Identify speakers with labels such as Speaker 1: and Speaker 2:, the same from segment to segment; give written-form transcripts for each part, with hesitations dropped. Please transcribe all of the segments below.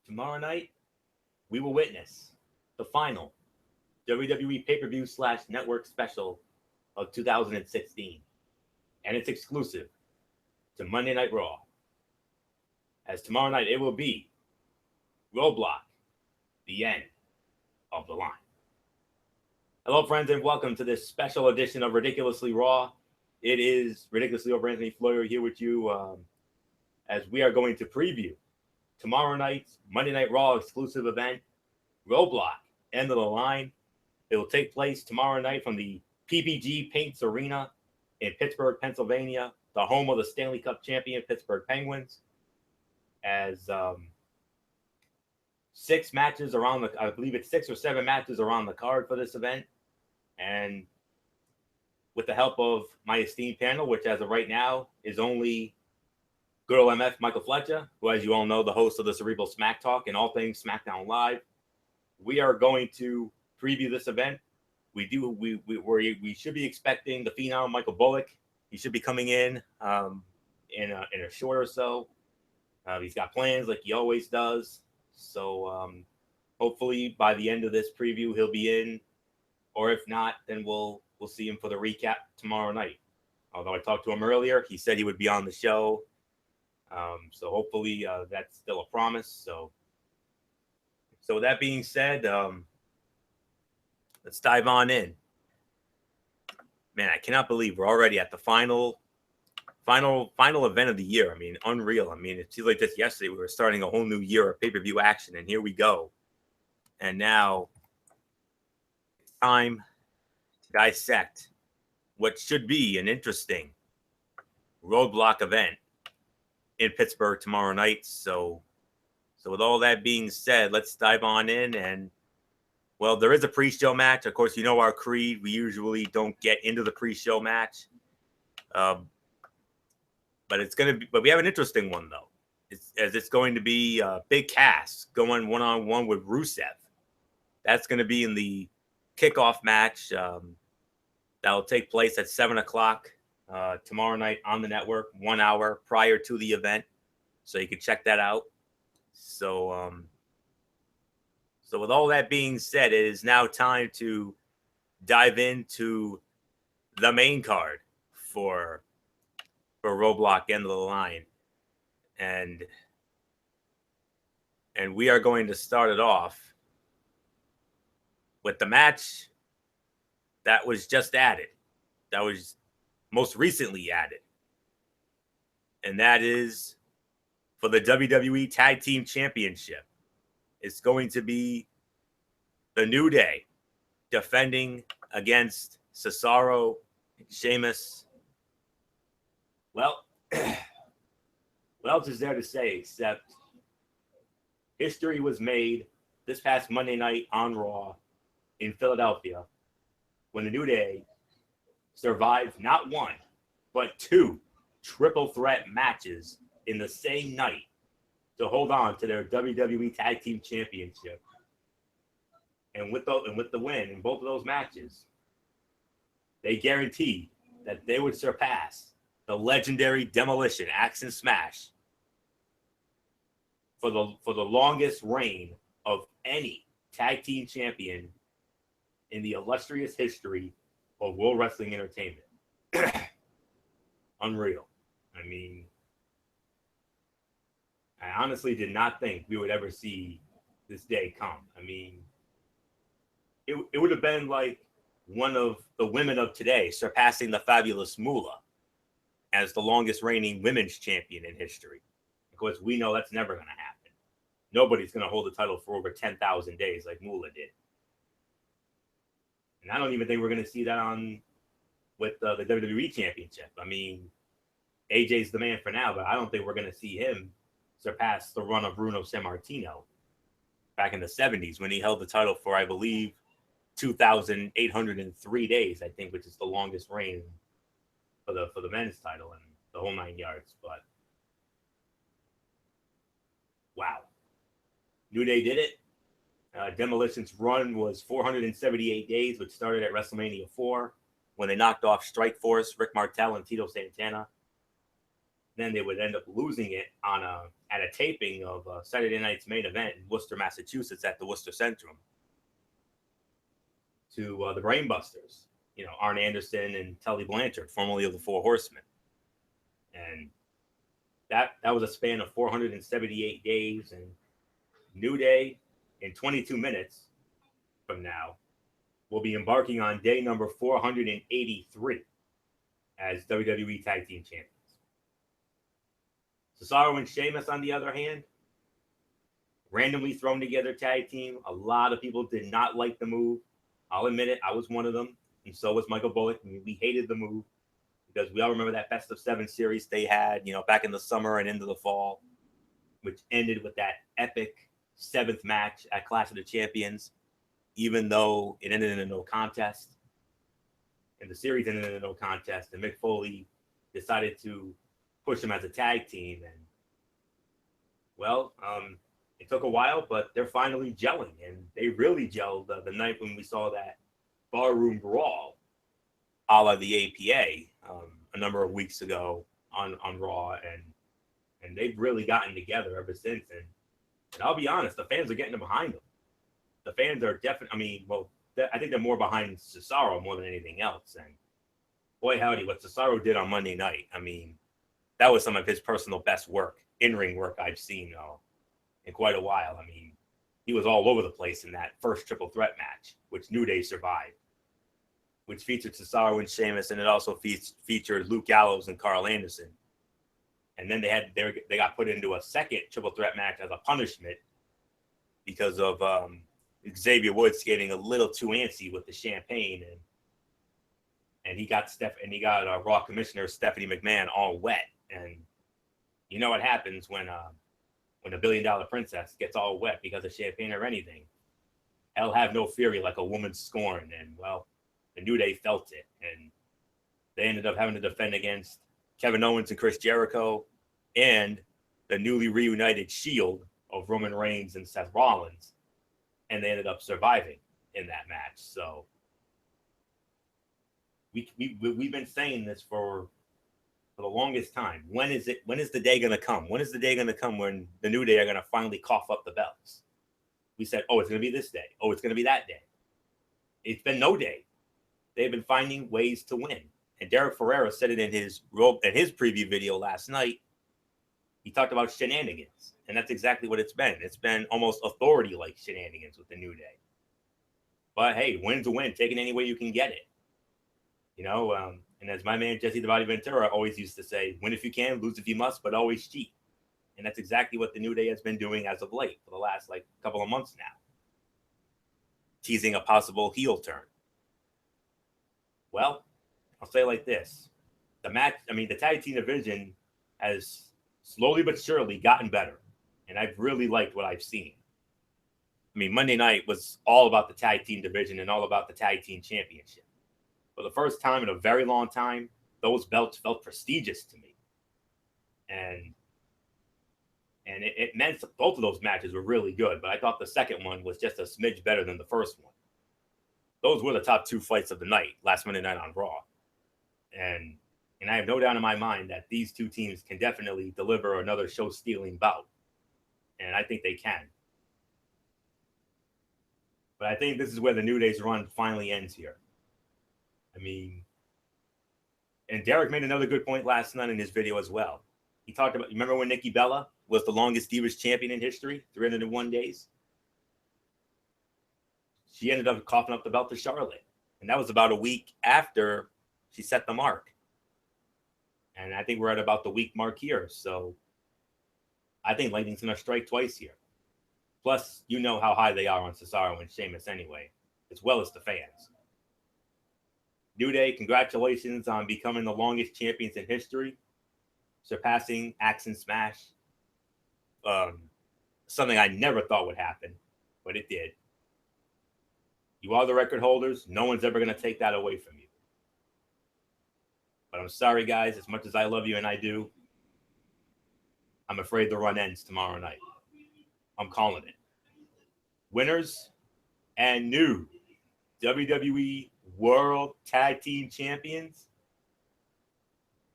Speaker 1: Tomorrow night, we will witness the final WWE pay-per-view slash network special of 2016. And it's exclusive to Monday Night Raw. As tomorrow night, it will be Roadblock, the end of the line. Hello, friends, and welcome to this special edition of Ridiculously Raw. It is Ridiculously Over Anthony Floyer here with you as we are going to preview tomorrow night's Monday Night Raw exclusive event, Roadblock, end of the line. It will take place tomorrow night from the PPG Paints Arena in Pittsburgh, Pennsylvania, the home of the Stanley Cup champion Pittsburgh Penguins. As six or seven matches around the card for this event. And with the help of my esteemed panel, which as of right now is only good old MF Michael Fletcher, who, as you all know, the host of the Cerebral Smack Talk and all things SmackDown Live. We are going to preview this event. We should be expecting the Phenom Michael Bullock. He should be coming in a short or so. He's got plans like he always does. So hopefully by the end of this preview, he'll be in. Or if not, then we'll see him for the recap tomorrow night. Although I talked to him earlier, he said he would be on the show. So hopefully that's still a promise. So with that being said, let's dive on in. Man, I cannot believe we're already at the final event of the year. I mean, unreal. I mean, it seems like just yesterday we were starting a whole new year of pay-per-view action, and here we go. And now it's time to dissect what should be an interesting Roadblock event in Pittsburgh tomorrow night. So with all that being said, let's dive on in. And well, there is a pre-show match. Of course, you know our creed. We usually don't get into the pre-show match. But we have an interesting one though. It's going to be Big Cass going one-on-one with Rusev. That's going to be in the kickoff match that will take place at 7:00 tomorrow night on the network, 1 hour prior to the event. So you can check that out. So with all that being said, it is now time to dive into the main card for Roadblock end of the line. And we are going to start it off with the match that was just added. That was most recently added. And that is for the WWE Tag Team Championship. It's going to be the New Day defending against Cesaro and Sheamus. Well, what else is there to say except history was made this past Monday night on Raw in Philadelphia when the New Day survived not one, but two triple threat matches in the same night to hold on to their WWE Tag Team Championship. And with the win in both of those matches, they guaranteed that they would surpass the legendary Demolition Axe and Smash for the longest reign of any tag team champion in the illustrious history of World Wrestling Entertainment. Unreal. I mean, I honestly did not think we would ever see this day come. I mean, it would have been like one of the women of today surpassing the fabulous Moolah as the longest reigning women's champion in history. Of course, we know that's never going to happen. Nobody's going to hold the title for over 10,000 days like Moolah did. And I don't even think we're going to see that with the WWE Championship. I mean, AJ's the man for now, but I don't think we're going to see him surpass the run of Bruno Sammartino back in the 70s when he held the title for, I believe, 2,803 days, I think, which is the longest reign for the men's title and the whole 9 yards. But wow, New Day did it. Demolition's run was 478 days, which started at WrestleMania 4 when they knocked off Strikeforce, Rick Martel, and Tito Santana. Then they would end up losing it on a at a taping of Saturday night's main event in Worcester, Massachusetts at the Worcester Centrum to the Brainbusters, Arn Anderson and Tully Blanchard, formerly of the Four Horsemen. And that was a span of 478 days, and New Day in 22 minutes from now will be embarking on day number 483 as WWE Tag Team Champions. Cesaro and Sheamus, on the other hand, randomly thrown together tag team. A lot of people did not like the move. I'll admit it, I was one of them, and so was Michael Bullock. We hated the move because we all remember that Best of 7 series they had, back in the summer and into the fall, which ended with that epic 7th match at Clash of the Champions, even though it ended in a no contest. And the series ended in a no contest, and Mick Foley decided to push them as a tag team. And, it took a while, but they're finally gelling, and they really gelled the night when we saw that barroom brawl a la the APA a number of weeks ago on Raw, and they've really gotten together ever since. And I'll be honest, the fans are getting behind them. The fans are definitely, I think they're more behind Cesaro more than anything else. And boy, howdy, what Cesaro did on Monday night, that was some of his personal best work, in-ring work I've seen in quite a while. He was all over the place in that first triple threat match, which New Day survived, which featured Cesaro and Sheamus, and it also featured Luke Gallows and Carl Anderson. And then they got put into a second triple threat match as a punishment because of Xavier Woods getting a little too antsy with the champagne, and he got Raw Commissioner Stephanie McMahon all wet. And you know what happens when a $1 billion princess gets all wet because of champagne or anything? Hell have no fury like a woman scorned. And the New Day felt it, and they ended up having to defend against Kevin Owens and Chris Jericho and the newly reunited Shield of Roman Reigns and Seth Rollins, and they ended up surviving in that match. So we've been saying this for the longest time. When is the day going to come? When is the day going to come when the New Day are going to finally cough up the belts? We said, it's going to be this day. It's going to be that day. It's been no day. They've been finding ways to win. And Derek Ferreira said it in his preview video last night. He talked about shenanigans, and that's exactly what it's been. It's been almost authority-like shenanigans with the New Day. But hey, win's a win. Take it any way you can get it. And as my man Jesse the Body Ventura always used to say, win if you can, lose if you must, but always cheat. And that's exactly what the New Day has been doing as of late for the last couple of months now. Teasing a possible heel turn. Well, I'll say it like this. The tag team division has slowly but surely gotten better. And I've really liked what I've seen. Monday night was all about the tag team division and all about the tag team championship. For the first time in a very long time, those belts felt prestigious to me. And it meant both of those matches were really good, but I thought the second one was just a smidge better than the first one. Those were the top 2 fights of the night, last Monday night on Raw. And I have no doubt in my mind that these two teams can definitely deliver another show-stealing bout. And I think they can. But I think this is where the New Day's run finally ends here. And Derek made another good point last night in his video as well. He talked about, remember when Nikki Bella was the longest Divas champion in history, 301 days? She ended up coughing up the belt to Charlotte. And that was about a week after she set the mark. And I think we're at about the week mark here. So I think lightning's going to strike twice here. Plus, you know how high they are on Cesaro and Sheamus anyway, as well as the fans. New Day, congratulations on becoming the longest champions in history, surpassing Axe and Smash. Something I never thought would happen, but it did. You are the record holders. No one's ever going to take that away from you. But I'm sorry, guys, as much as I love you, and I do, I'm afraid the run ends tomorrow night. I'm calling it. Winners and new WWE World Tag Team Champions,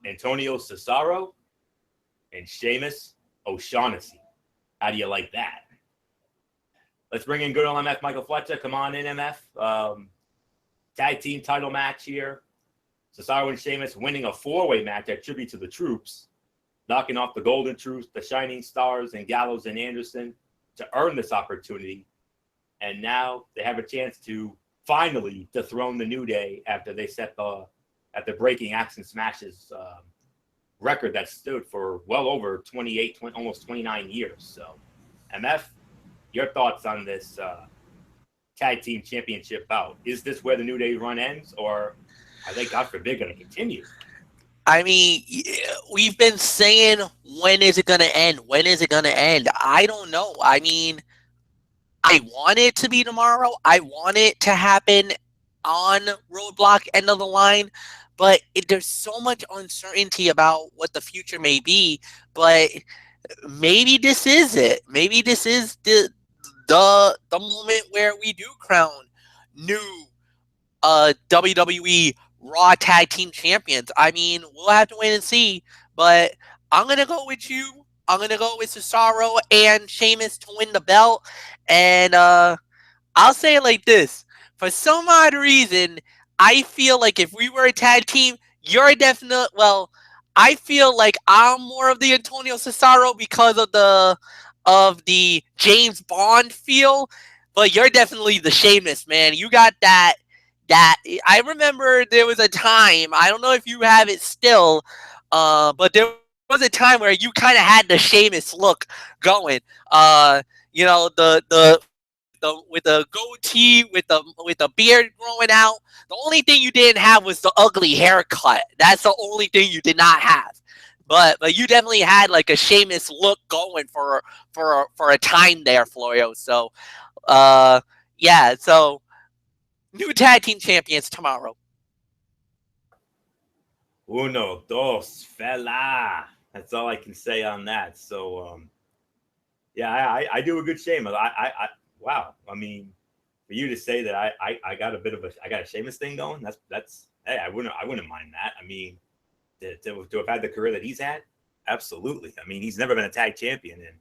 Speaker 1: Antonio Cesaro and Sheamus O'Shaughnessy. How do you like that? Let's bring in good old MF Michael Fletcher. Come on in, MF. Tag team title match here. Cesaro and Sheamus winning a four-way match at tribute to the troops, knocking off the Golden Troops, the Shining Stars, and Gallows and Anderson to earn this opportunity. And now they have a chance to finally dethrone the New Day after they set the breaking Axe and Smashes record that stood for well over 28, almost 29 years. So, MF, your thoughts on this tag team championship bout? Is this where the New Day run ends, or are they, God forbid, going to continue?
Speaker 2: I mean, we've been saying, when is it going to end? When is it going to end? I don't know. I mean, I want it to be tomorrow. I want it to happen on Roadblock, end of the line. But there's so much uncertainty about what the future may be. But maybe this is it. Maybe this is the moment where we do crown new WWE Raw Tag Team Champions. I mean, we'll have to wait and see. But I'm going to go with you. I'm going to go with Cesaro and Sheamus to win the belt. And I'll say it like this. For some odd reason, I feel like if we were a tag team, you're a definite... Well, I feel like I'm more of the Antonio Cesaro because of the James Bond feel. But you're definitely the Sheamus, man. You got that... I remember there was a time, I don't know if you have it still, but there was a time where you kind of had the Sheamus look going. You know, with the goatee, with the beard growing out. The only thing you didn't have was the ugly haircut. That's the only thing you did not have. But you definitely had like a Sheamus look going for a time there, Florio. So, yeah. So, new tag team champions tomorrow.
Speaker 1: Uno, dos, fella. That's all I can say on that. So, yeah, I do a good Sheamus. Wow. I mean, for you to say that I got a Sheamus thing going, that's hey, I wouldn't mind that. I mean, to have had the career that he's had, absolutely. I mean, he's never been a tag champion, and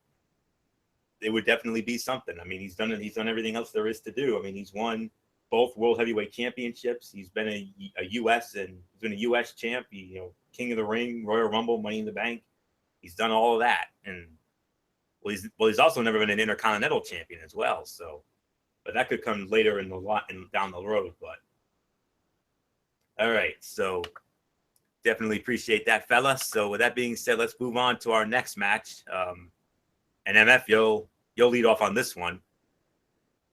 Speaker 1: it would definitely be something. I mean, he's done everything else there is to do. I mean, he's won both World Heavyweight Championships. He's been a U.S. champ. King of the Ring, Royal Rumble, Money in the Bank. He's done all of that, and he's also never been an Intercontinental champion as well. So, but that could come later down the road. But all right, so definitely appreciate that, fella. So with that being said, let's move on to our next match. And MF, you'll lead off on this one.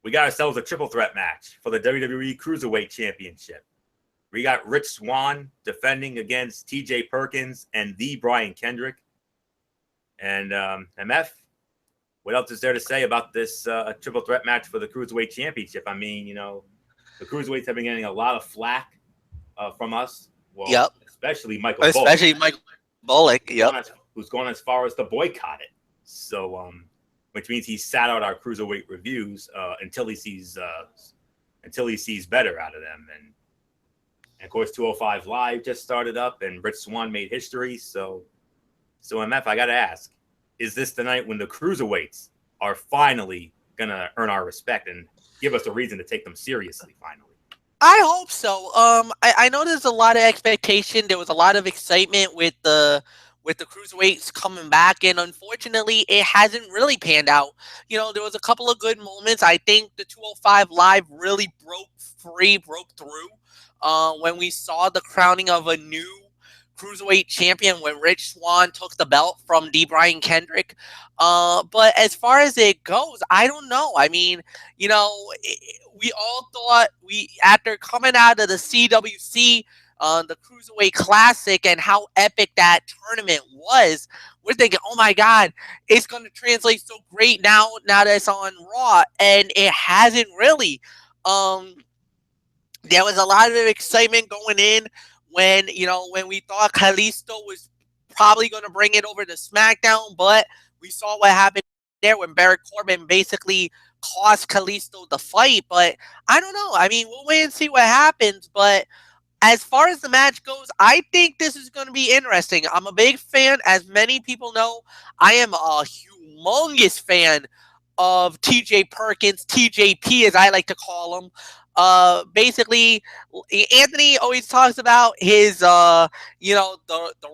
Speaker 1: We got ourselves a triple threat match for the WWE Cruiserweight Championship. We got Rich Swann defending against TJ Perkins and the Brian Kendrick. And MF, what else is there to say about this triple threat match for the Cruiserweight Championship? I mean, the Cruiserweights have been getting a lot of flack from us. Well,
Speaker 2: yep.
Speaker 1: Especially Michael
Speaker 2: Bullock. Yep.
Speaker 1: Who's gone as far as to boycott it. So, which means he sat out our Cruiserweight reviews until he sees better out of them. And of course, 205 Live just started up, and Rich Swann made history. So MF, I got to ask, is this the night when the Cruiserweights are finally going to earn our respect and give us a reason to take them seriously finally?
Speaker 2: I hope so. I know there's a lot of expectation. There was a lot of excitement with the Cruiserweights coming back, and unfortunately, it hasn't really panned out. There was a couple of good moments. I think the 205 Live really broke through when we saw the crowning of a new Cruiserweight champion when Rich Swann took the belt from D. Brian Kendrick. But as far as it goes, I don't know. I mean, we all thought after coming out of the CWC, the Cruiserweight Classic, and how epic that tournament was, we're thinking, oh my God, it's going to translate so great now that it's on Raw, and it hasn't really. There was a lot of excitement going in when we thought Kalisto was probably going to bring it over to SmackDown, but we saw what happened there when Baron Corbin basically cost Kalisto the fight. But I don't know. I mean, we'll wait and see what happens. But as far as the match goes, I think this is going to be interesting. I'm a big fan. As many people know, I am a humongous fan of TJ Perkins, TJP as I like to call him. Basically, Anthony always talks about his, the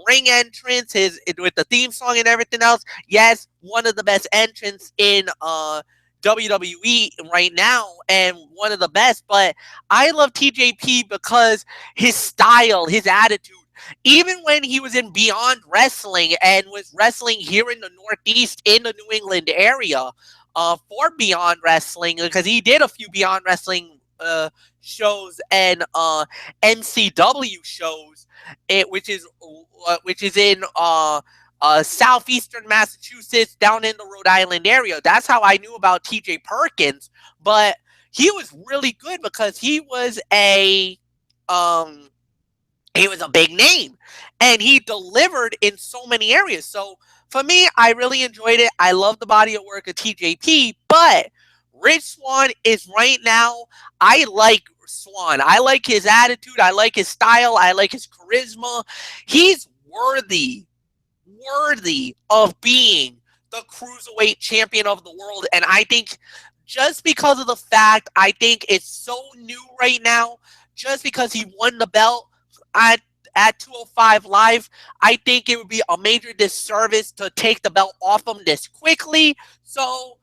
Speaker 2: ring entrance, his with the theme song and everything else. Yes, one of the best entrants in WWE right now, and one of the best. But I love TJP because his style, his attitude. Even when he was in Beyond Wrestling and was wrestling here in the Northeast in the New England area, for Beyond Wrestling, because he did a few Beyond Wrestling shows and NCW shows, which is in southeastern Massachusetts, down in the Rhode Island area. That's how I knew about TJ Perkins. But he was really good because he was a big name, and he delivered in so many areas. So for me, I really enjoyed it. I love the body of work of TJP, but Rich Swann is right now. I like Swann. I like his attitude. I like his style. I like his charisma. He's worthy of being the cruiserweight champion of the world. And I think just because of the fact, I think it's so new right now, just because he won the belt at 205 Live, I think it would be a major disservice to take the belt off him this quickly. So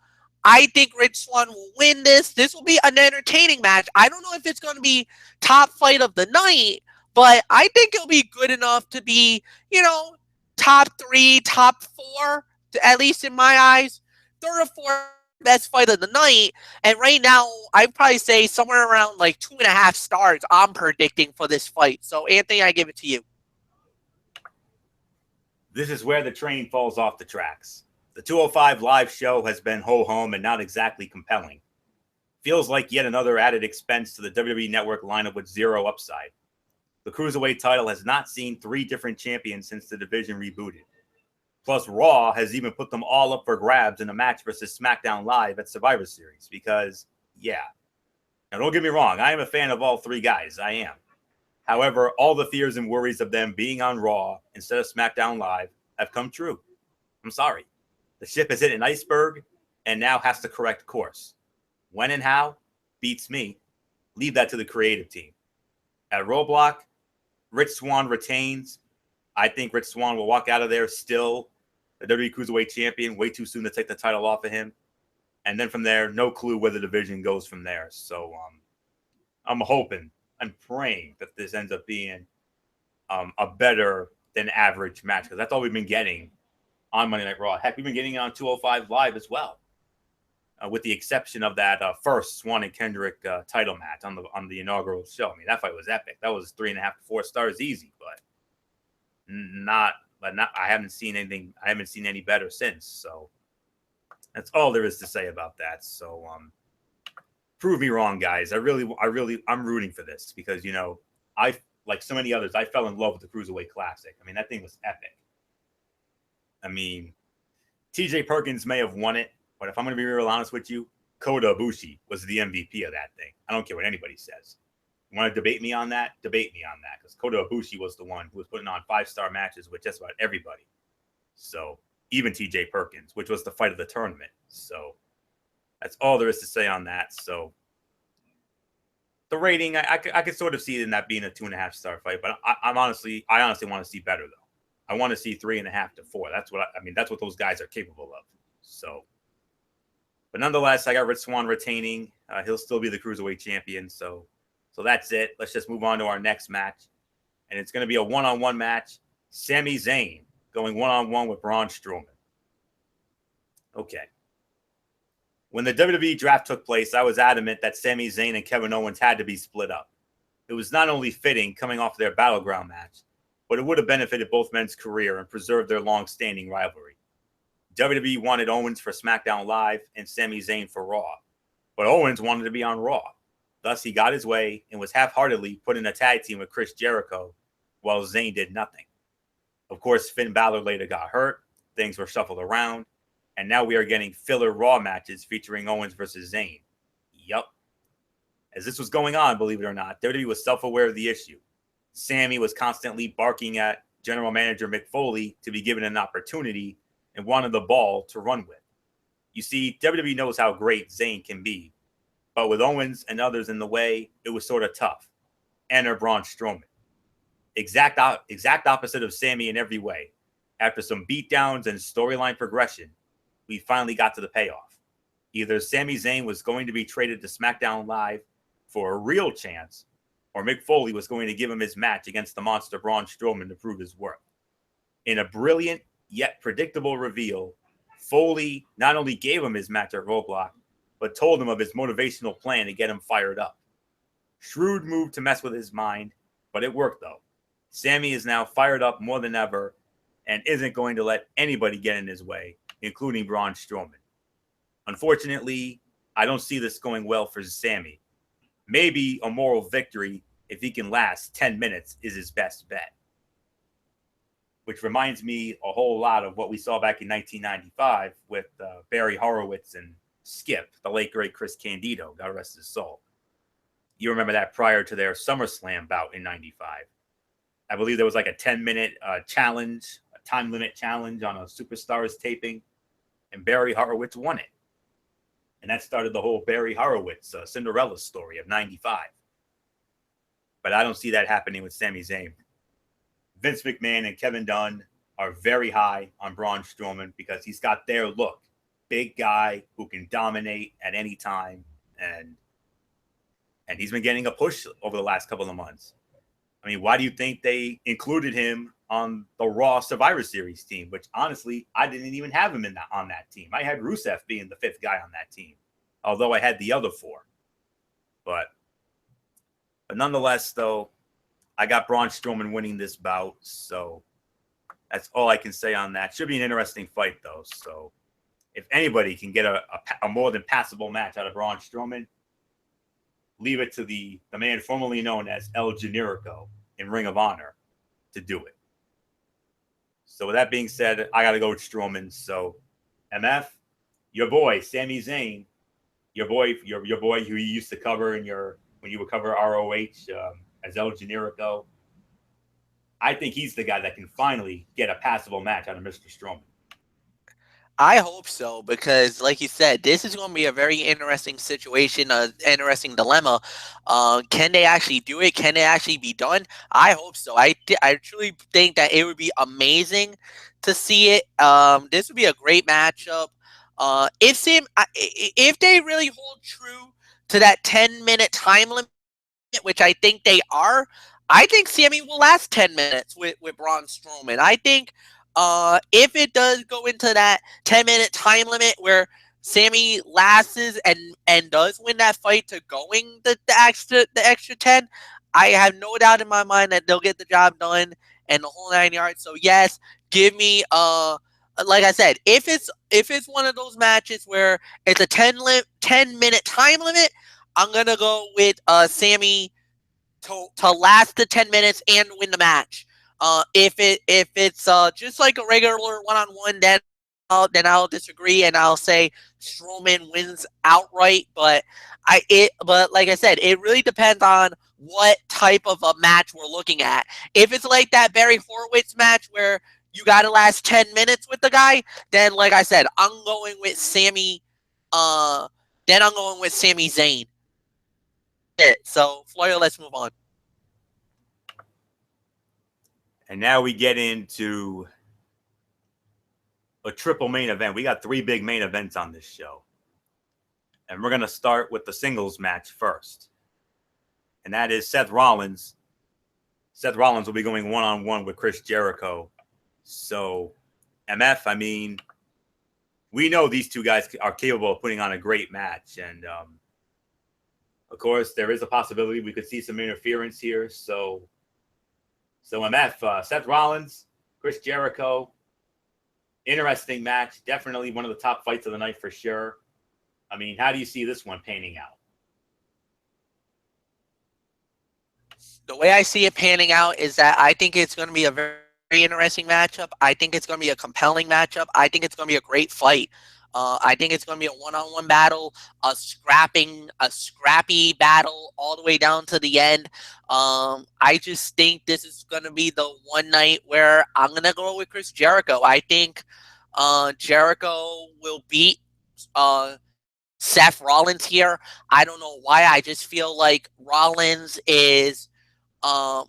Speaker 2: I think Rich Swann will win this. This will be an entertaining match. I don't know if it's going to be top fight of the night, but I think it'll be good enough to be, top 3, top 4, at least in my eyes. 3rd or 4th best fight of the night. And right now, I'd probably say somewhere around like 2.5 stars I'm predicting for this fight. So, Anthony, I give it to you.
Speaker 1: This is where the train falls off the tracks. The 205 Live show has been ho-hum and not exactly compelling. Feels like yet another added expense to the WWE Network lineup with zero upside. The Cruiserweight title has not seen 3 different champions since the division rebooted. Plus, Raw has even put them all up for grabs in a match versus SmackDown Live at Survivor Series because, yeah. Now, don't get me wrong. I am a fan of all 3 guys. I am. However, all the fears and worries of them being on Raw instead of SmackDown Live have come true. I'm sorry. The ship has hit an iceberg and now has to correct course. When and how? Beats me. Leave that to the creative team. At Roadblock, Rich Swann retains. I think Rich Swann will walk out of there still the WWE Cruiserweight champion. Way too soon to take the title off of him. And then from there, no clue where the division goes from there. So I'm hoping and praying that this ends up being a better than average match, because that's all we've been getting on Monday Night Raw. Heck, we've been getting it on 205 Live as well, with the exception of that first Swann and Kendrick title match on the inaugural show. I mean, that fight was epic. That was 3.5 to 4 stars easy, but not. I haven't seen anything. I haven't seen any better since. So that's all there is to say about that. So prove me wrong, guys. I'm rooting for this because, I, like so many others, I fell in love with the Cruiserweight Classic. I mean, that thing was epic. I mean, TJ Perkins may have won it, but if I'm going to be real honest with you, Kota Ibushi was the MVP of that thing. I don't care what anybody says. You want to debate me on that? Debate me on that, because Kota Ibushi was the one who was putting on 5-star matches with just about everybody. So even TJ Perkins, which was the fight of the tournament. So that's all there is to say on that. So the rating, I could sort of see it in that being a 2.5 star fight, but I honestly want to see better though. I want to see 3.5 to 4. That's what that's what those guys are capable of. So, but nonetheless, I got Rich Swann retaining. He'll still be the Cruiserweight champion. So that's it. Let's just move on to our next match, and it's going to be a one-on-one match. Sami Zayn going one-on-one with Braun Strowman. Okay. When the WWE draft took place, I was adamant that Sami Zayn and Kevin Owens had to be split up. It was not only fitting coming off their Battleground match, but it would have benefited both men's career and preserved their long-standing rivalry. WWE wanted Owens for SmackDown Live and Sami Zayn for Raw, but Owens wanted to be on Raw. Thus, he got his way and was half-heartedly put in a tag team with Chris Jericho, while Zayn did nothing. Of course, Finn Balor later got hurt, things were shuffled around, and now we are getting filler Raw matches featuring Owens versus Zayn. Yup. As this was going on, believe it or not, WWE was self-aware of the issue. Sammy was constantly barking at general manager Mick Foley to be given an opportunity and wanted the ball to run with. You see, WWE knows how great Zayn can be, but with Owens and others in the way, it was sort of tough. Enter Braun Strowman. Exact opposite of Sammy in every way. After some beatdowns and storyline progression, we finally got to the payoff. Either Sami Zayn was going to be traded to SmackDown Live for a real chance, or Mick Foley was going to give him his match against the monster Braun Strowman to prove his worth. In a brilliant yet predictable reveal, Foley not only gave him his match at Roadblock, but told him of his motivational plan to get him fired up. Shrewd move to mess with his mind, but it worked though. Sammy is now fired up more than ever and isn't going to let anybody get in his way, including Braun Strowman. Unfortunately, I don't see this going well for Sammy. Maybe a moral victory, if he can last 10 minutes, is his best bet. Which reminds me a whole lot of what we saw back in 1995 with Barry Horowitz and Skip, the late great Chris Candido, God rest his soul. You remember that prior to their SummerSlam bout in 95. I believe there was like a 10-minute challenge, a time limit challenge on a Superstars taping, and Barry Horowitz won it. And that started the whole Barry Horowitz Cinderella story of 95. But I don't see that happening with Sami Zayn. Vince McMahon and Kevin Dunn are very high on Braun Strowman because he's got their look. Big guy who can dominate at any time. And he's been getting a push over the last couple of months. I mean, why do you think they included him on the Raw Survivor Series team, which honestly, I didn't even have him on that team. I had Rusev being the fifth guy on that team, although I had the other four. But nonetheless, though, I got Braun Strowman winning this bout, so that's all I can say on that. Should be an interesting fight, though. So if anybody can get a more than passable match out of Braun Strowman, leave it to the man formerly known as El Generico in Ring of Honor to do it. So with that being said, I got to go with Strowman. So MF, your boy, Sami Zayn, your boy who you used to cover when you would cover ROH as El Generico. I think he's the guy that can finally get a passable match out of Mr. Strowman.
Speaker 2: I hope so, because like you said, this is going to be a very interesting situation, an interesting dilemma. Can they actually do it? Can it actually be done? I hope so. I truly think that it would be amazing to see it. This would be a great matchup. If they really hold true to that 10-minute time limit, which I think they are, I think Sammy will last 10 minutes with Braun Strowman. I think if it does go into that 10-minute time limit where Sammy lasts and does win that fight to going the extra 10, I have no doubt in my mind that they'll get the job done and the whole 9 yards. So yes, give me like I said, if it's one of those matches where it's a 10-minute time limit, I'm gonna go with Sammy to last the 10 minutes and win the match. If it's just like a regular one-on-one, then I'll disagree and I'll say Strowman wins outright. But like I said, it really depends on what type of a match we're looking at. If it's like that Barry Horowitz match where you got to last 10 minutes with the guy, then like I said, I'm going with Sammy. Then I'm going with Sami Zayn. So Floyo, let's move on.
Speaker 1: And now we get into a triple main event. We got 3 big main events on this show. And we're going to start with the singles match first. And that is Seth Rollins. Seth Rollins will be going one-on-one with Chris Jericho. So, MF, I mean, we know these two guys are capable of putting on a great match. And, of course, there is a possibility we could see some interference here. So MF, Seth Rollins, Chris Jericho, interesting match. Definitely one of the top fights of the night for sure. I mean, how do you see this one panning out?
Speaker 2: The way I see it panning out is that I think it's going to be a very interesting matchup. I think it's going to be a compelling matchup. I think it's going to be a great fight. I think it's going to be a one-on-one battle, a scrappy battle all the way down to the end. I just think this is going to be the one night where I'm going to go with Chris Jericho. I think Jericho will beat Seth Rollins here. I don't know why. I just feel like Rollins is um,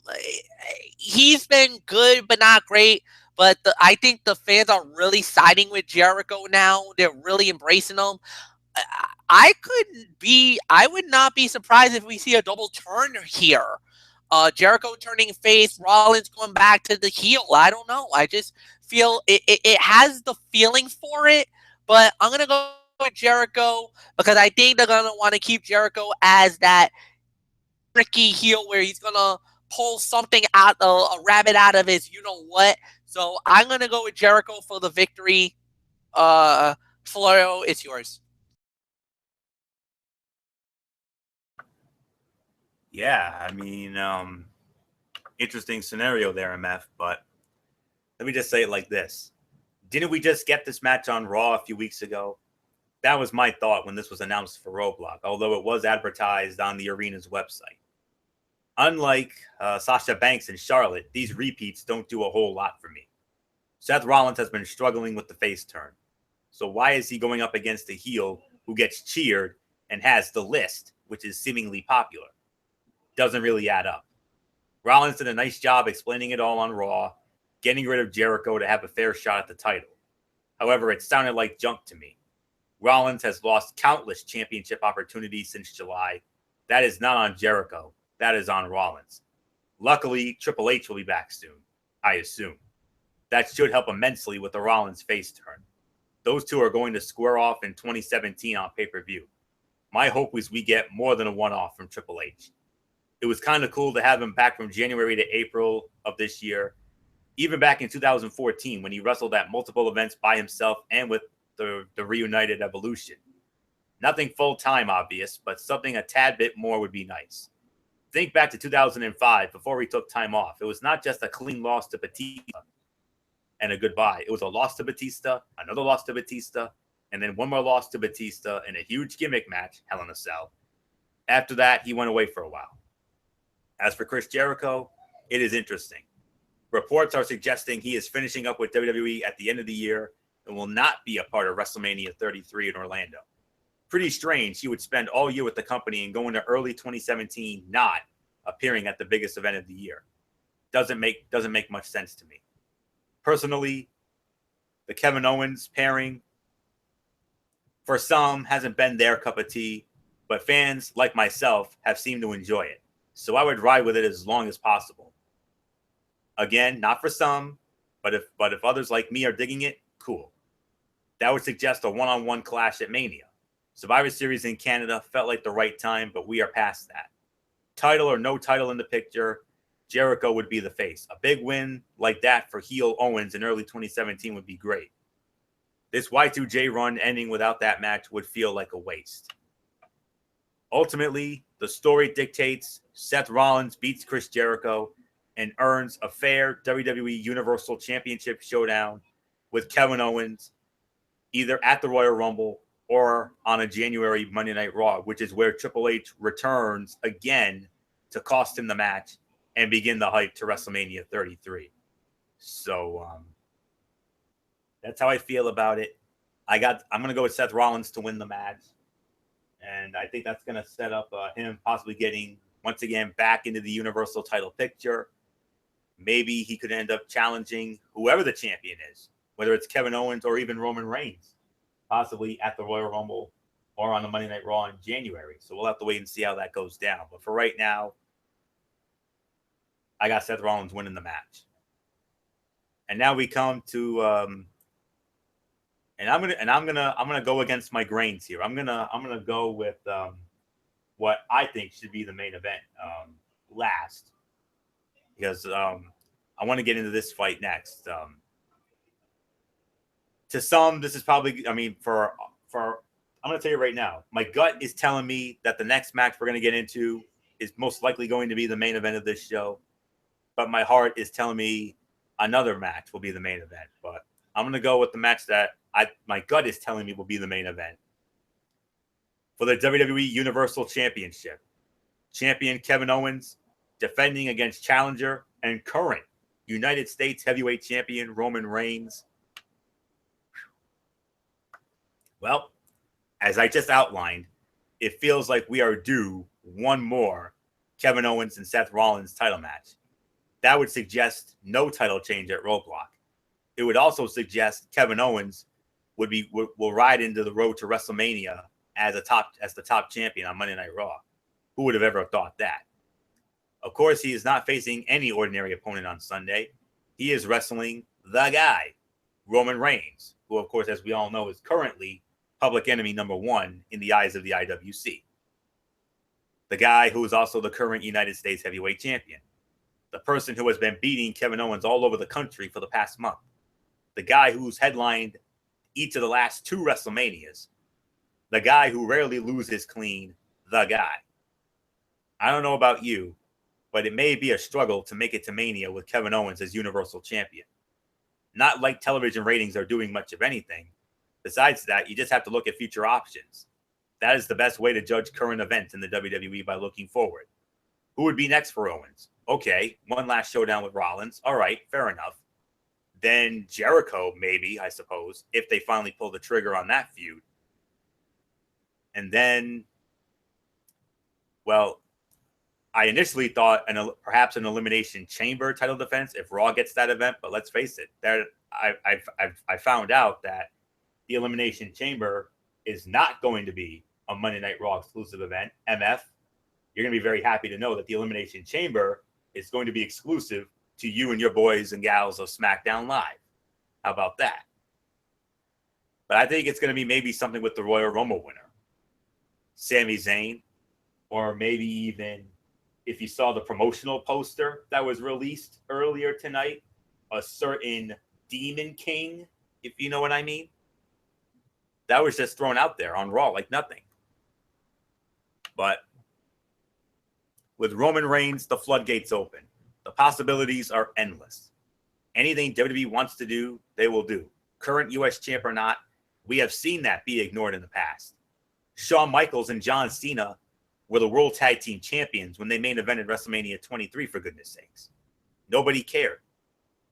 Speaker 2: he's been good but not great. But I think the fans are really siding with Jericho now. They're really embracing him. I would not be surprised if we see a double turn here. Jericho turning face, Rollins going back to the heel. I don't know. I just feel it has the feeling for it, but I'm going to go with Jericho because I think they're going to want to keep Jericho as that tricky heel where he's going to pull something out, a rabbit out of his you know what. So I'm going to go with Jericho for the victory. Florio, it's yours.
Speaker 1: Yeah, I mean, interesting scenario there, MF, but let me just say it like this. Didn't we just get this match on Raw a few weeks ago? That was my thought when this was announced for Roadblock, although it was advertised on the arena's website. Unlike Sasha Banks and Charlotte, these repeats don't do a whole lot for me. Seth Rollins has been struggling with the face turn. So why is he going up against a heel who gets cheered and has the list, which is seemingly popular? Doesn't really add up. Rollins did a nice job explaining it all on Raw, getting rid of Jericho to have a fair shot at the title. However, it sounded like junk to me. Rollins has lost countless championship opportunities since July. That is not on Jericho. That is on Rollins. Luckily, Triple H will be back soon, I assume. That should help immensely with the Rollins face turn. Those two are going to square off in 2017 on pay-per-view. My hope is we get more than a one-off from Triple H. It was kind of cool to have him back from January to April of this year, even back in 2014 when he wrestled at multiple events by himself and with the reunited Evolution. Nothing full-time, obvious, but something a tad bit more would be nice. Think back to 2005 before he took time off. It was not just a clean loss to Batista and a goodbye. It was a loss to Batista, another loss to Batista, and then one more loss to Batista in a huge gimmick match, Hell in a Cell. After that, he went away for a while. As for Chris Jericho, it is interesting. Reports are suggesting he is finishing up with WWE at the end of the year and will not be a part of WrestleMania 33 in Orlando. Pretty strange he would spend all year with the company and go into early 2017 not appearing at the biggest event of the year. Doesn't make much sense to me. Personally, the Kevin Owens pairing, for some, hasn't been their cup of tea, but fans like myself have seemed to enjoy it. So I would ride with it as long as possible. Again, not for some, but if others like me are digging it, cool. That would suggest a one-on-one clash at Mania. Survivor Series in Canada felt like the right time, but we are past that. Title or no title in the picture, Jericho would be the face. A big win like that for heel Owens in early 2017 would be great. This Y2J run ending without that match would feel like a waste. Ultimately, the story dictates Seth Rollins beats Chris Jericho and earns a fair WWE Universal Championship showdown with Kevin Owens either at the Royal Rumble or on a January Monday Night Raw, which is where Triple H returns again to cost him the match and begin the hype to WrestleMania 33. So that's how I feel about it. I'm going to go with Seth Rollins to win the match. And I think that's going to set up him possibly getting, once again, back into the Universal title picture. Maybe he could end up challenging whoever the champion is, whether it's Kevin Owens or even Roman Reigns, possibly at the Royal Rumble or on the Monday Night Raw in January. So we'll have to wait and see how that goes down. But for right now, I got Seth Rollins winning the match. And now we come to I'm gonna go against my grains here. I'm gonna go with what I think should be the main event last, because I want to get into this fight next. To some, this is probably, I mean, for I'm gonna tell you right now, my gut is telling me that the next match we're gonna get into is most likely going to be the main event of this show, but my heart is telling me another match will be the main event. But I'm gonna go with the match that my gut is telling me will be the main event. For the WWE Universal Championship, champion Kevin Owens defending against challenger and current United States Heavyweight Champion Roman Reigns. Well, as I just outlined, it feels like we are due one more Kevin Owens and Seth Rollins title match. That would suggest no title change at Roadblock. It would also suggest Kevin Owens will ride into the road to WrestleMania as the top champion on Monday Night Raw. Who would have ever thought that? Of course, he is not facing any ordinary opponent on Sunday. He is wrestling the guy, Roman Reigns, who, of course, as we all know, is currently public enemy number one in the eyes of the IWC. The guy who is also the current United States Heavyweight Champion. The person who has been beating Kevin Owens all over the country for the past month. The guy who's headlined each of the last 2 WrestleManias. The guy who rarely loses clean. The guy. I don't know about you, but it may be a struggle to make it to Mania with Kevin Owens as Universal Champion. Not like television ratings are doing much of anything. Besides that, you just have to look at future options. That is the best way to judge current events in the WWE, by looking forward. Who would be next for Owens? Okay, one last showdown with Rollins. All right, fair enough. Then Jericho, maybe, I suppose, if they finally pull the trigger on that feud. And then, well, I initially thought perhaps an Elimination Chamber title defense if Raw gets that event, but let's face it, I found out that the Elimination Chamber is not going to be a Monday Night Raw exclusive event. MF, you're going to be very happy to know that the Elimination Chamber is going to be exclusive to you and your boys and gals of SmackDown Live. How about that? But I think it's going to be maybe something with the Royal Rumble winner, Sami Zayn, or maybe even, if you saw the promotional poster that was released earlier tonight, a certain Demon King, if you know what I mean. That was just thrown out there on Raw like nothing. But with Roman Reigns, the floodgates open. The possibilities are endless. Anything WWE wants to do, they will do. Current U.S. champ or not, we have seen that be ignored in the past. Shawn Michaels and John Cena were the World Tag Team Champions when they main evented WrestleMania 23, for goodness sakes. Nobody cared.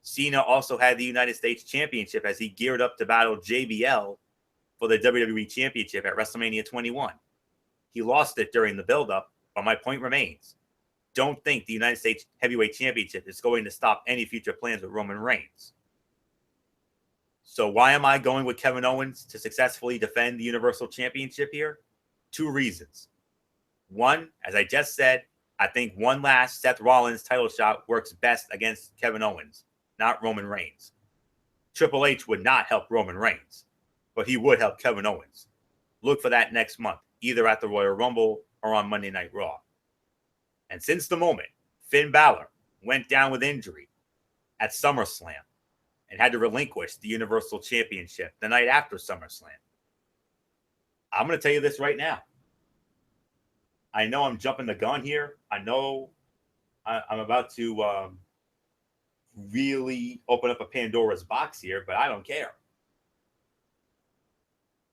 Speaker 1: Cena also had the United States Championship as he geared up to battle JBL for the WWE Championship at WrestleMania 21. He lost it during the build-up, but my point remains. Don't think the United States Heavyweight Championship is going to stop any future plans with Roman Reigns. So why am I going with Kevin Owens to successfully defend the Universal Championship here? 2 reasons. One, as I just said, I think one last Seth Rollins title shot works best against Kevin Owens, not Roman Reigns. Triple H would not help Roman Reigns, but he would help Kevin Owens. Look for that next month, either at the Royal Rumble or on Monday Night Raw. And since the moment Finn Balor went down with injury at SummerSlam and had to relinquish the Universal Championship the night after SummerSlam, I'm going to tell you this right now. I know I'm jumping the gun here. I know I'm about to really open up a Pandora's box here, but I don't care.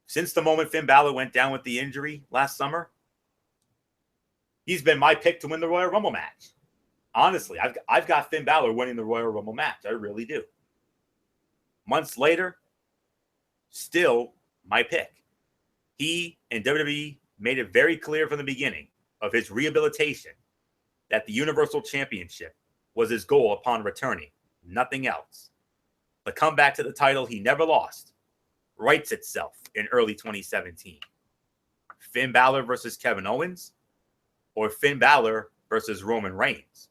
Speaker 1: Since the moment Finn Balor went down with the injury last summer, he's been my pick to win the Royal Rumble match. Honestly, I've got Finn Balor winning the Royal Rumble match. I really do. Months later, still my pick. He and WWE made it very clear from the beginning of his rehabilitation that the Universal Championship was his goal upon returning, nothing else. The comeback to the title he never lost writes itself in early 2017. Finn Balor versus Kevin Owens, or Finn Balor versus Roman Reigns?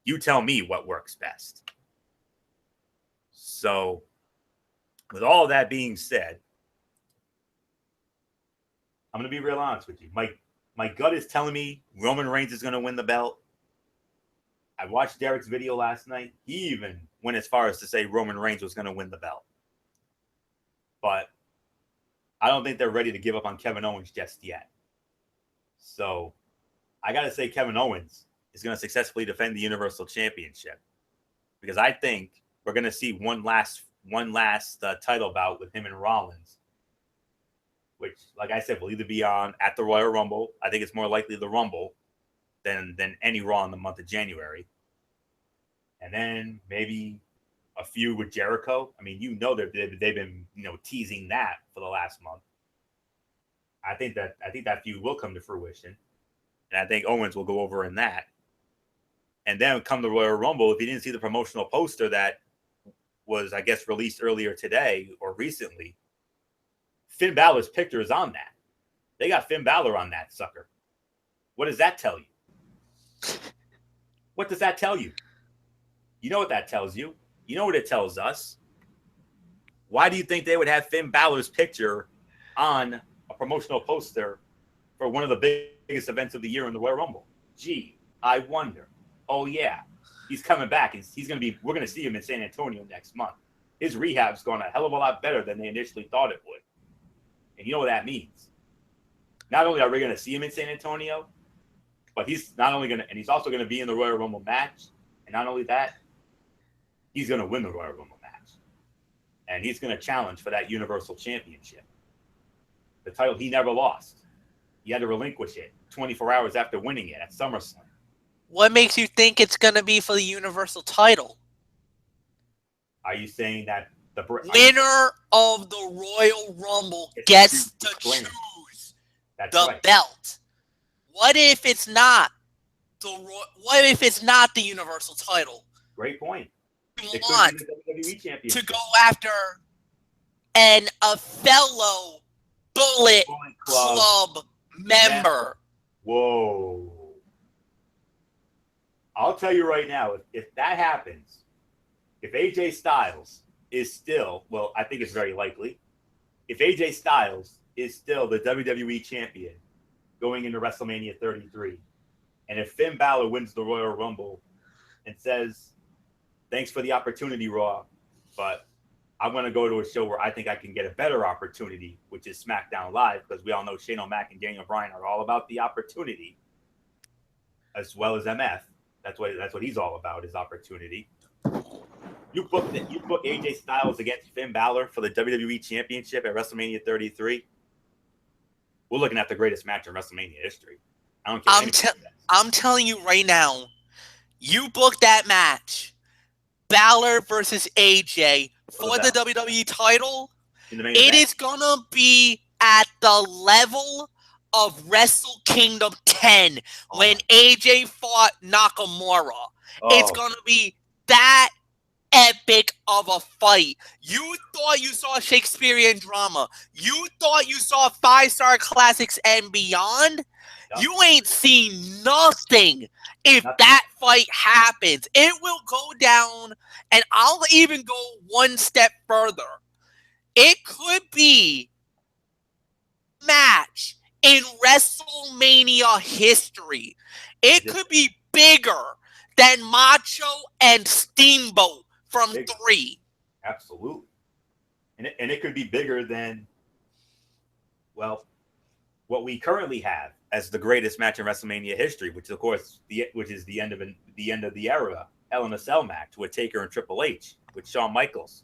Speaker 1: You tell me what works best. So, with all that being said, I'm going to be real honest with you. My gut is telling me Roman Reigns is going to win the belt. I watched Derek's video last night. He even went as far as to say Roman Reigns was going to win the belt. But I don't think they're ready to give up on Kevin Owens just yet. So I got to say Kevin Owens is going to successfully defend the Universal Championship, because I think we're going to see one last one last title bout with him and Rollins, which, like I said, will either be on at the Royal Rumble. I think it's more likely the Rumble than any Raw in the month of January. And then maybe a feud with Jericho. I mean, they've been teasing that for the last month. I think that feud will come to fruition, and I think Owens will go over in that. And then come the Royal Rumble. If you didn't see the promotional poster that was, I guess, released earlier today or recently, Finn Balor's picture is on that. They got Finn Balor on that sucker. What does that tell you? What does that tell you? You know what that tells you. You know what it tells us. Why do you think they would have Finn Balor's picture on a promotional poster for one of the biggest events of the year in the Royal Rumble? Gee, I wonder. Oh, yeah. He's coming back. We're going to see him in San Antonio next month. His rehab's going a hell of a lot better than they initially thought it would. And you know what that means. Not only are we going to see him in San Antonio, but he's also going to be in the Royal Rumble match. And not only that, he's going to win the Royal Rumble match. And he's going to challenge for that Universal Championship. The title he never lost. He had to relinquish it 24 hours after winning it at SummerSlam.
Speaker 2: What makes you think it's going to be for the Universal title?
Speaker 1: Are you saying that the
Speaker 2: winner of the Royal Rumble gets to choose the belt? What if it's not the Universal title?
Speaker 1: Great point.
Speaker 2: You want to go after a fellow Bullet Club member.
Speaker 1: Whoa. I'll tell you right now, if that happens, if AJ Styles is still, well, I think it's very likely, if AJ Styles is still the WWE champion going into WrestleMania 33, and if Finn Balor wins the Royal Rumble and says, thanks for the opportunity, Raw, but I'm going to go to a show where I think I can get a better opportunity, which is SmackDown Live, because we all know Shane O'Mac and Daniel Bryan are all about the opportunity, as well as MF. That's what he's all about, is opportunity. You book AJ Styles against Finn Balor for the WWE Championship at WrestleMania 33. We're looking at the greatest match in WrestleMania history. I don't care.
Speaker 2: I'm telling you right now, you book that match, Balor versus AJ for the WWE title. It is gonna be at the level of Wrestle Kingdom 10 when AJ fought Nakamura. It's going to be that epic of a fight. You thought you saw Shakespearean drama. You thought you saw 5-star classics and beyond. Yep. You ain't seen nothing if that fight happens. It will go down, and I'll even go one step further. It could be match in WrestleMania history. It could be bigger than Macho and Steamboat from 3.
Speaker 1: Absolutely. And it could be bigger than, well, what we currently have as the greatest match in WrestleMania history, which of course is the end of the era Hell in a Cell match with Taker and Triple H with Shawn Michaels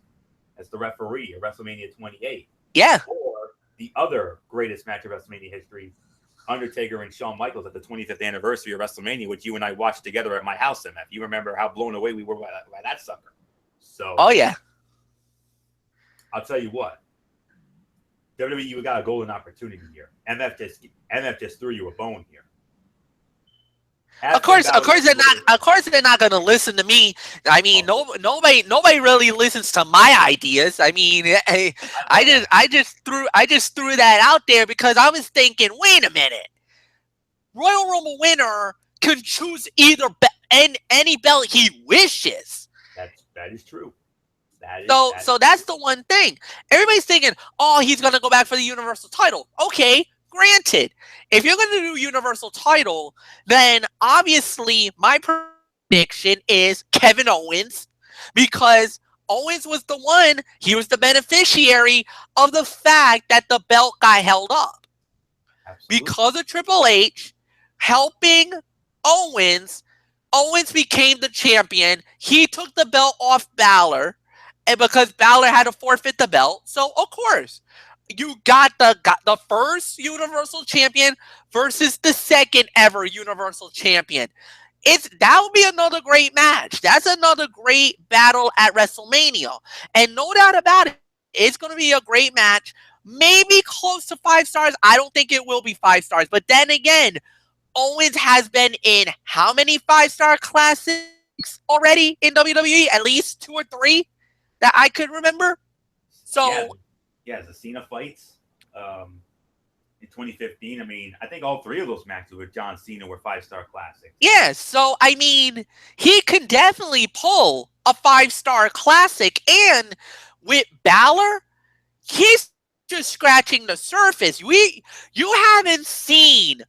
Speaker 1: as the referee at WrestleMania 28.
Speaker 2: Yeah.
Speaker 1: Or the other greatest match of WrestleMania history, Undertaker and Shawn Michaels at the 25th anniversary of WrestleMania, which you and I watched together at my house, MF. You remember how blown away we were by that sucker. So,
Speaker 2: oh yeah.
Speaker 1: I'll tell you what. WWE, you got a golden opportunity here. MF just threw you a bone here.
Speaker 2: Of course they're not going to listen to me. I mean, nobody really listens to my ideas. I mean, I just threw that out there because I was thinking, wait a minute, Royal Rumble winner can choose either any belt he wishes.
Speaker 1: That is true.
Speaker 2: So that's the one thing. Everybody's thinking, oh, he's going to go back for the Universal title. Okay. Granted, if you're going to do Universal title, then obviously my prediction is Kevin Owens, because Owens was the one, he was the beneficiary of the fact that the belt got held up. Absolutely. Because of Triple H helping Owens became the champion. He took the belt off Balor, and because Balor had to forfeit the belt. So of course, you got the first Universal Champion versus the second ever Universal Champion. That would be another great match. That's another great battle at WrestleMania. And no doubt about it, it's going to be a great match. Maybe close to 5 stars. I don't think it will be 5 stars. But then again, Owens has been in how many 5-star classics already in WWE? At least 2 or 3 that I could remember.
Speaker 1: Yeah,
Speaker 2: So
Speaker 1: yeah, the Cena fights in 2015. I mean, I think all 3 of those matches with John Cena were 5-star classics.
Speaker 2: yeah, so I mean, he can definitely pull a 5-star classic. And with Balor, he's just scratching the surface. You haven't seen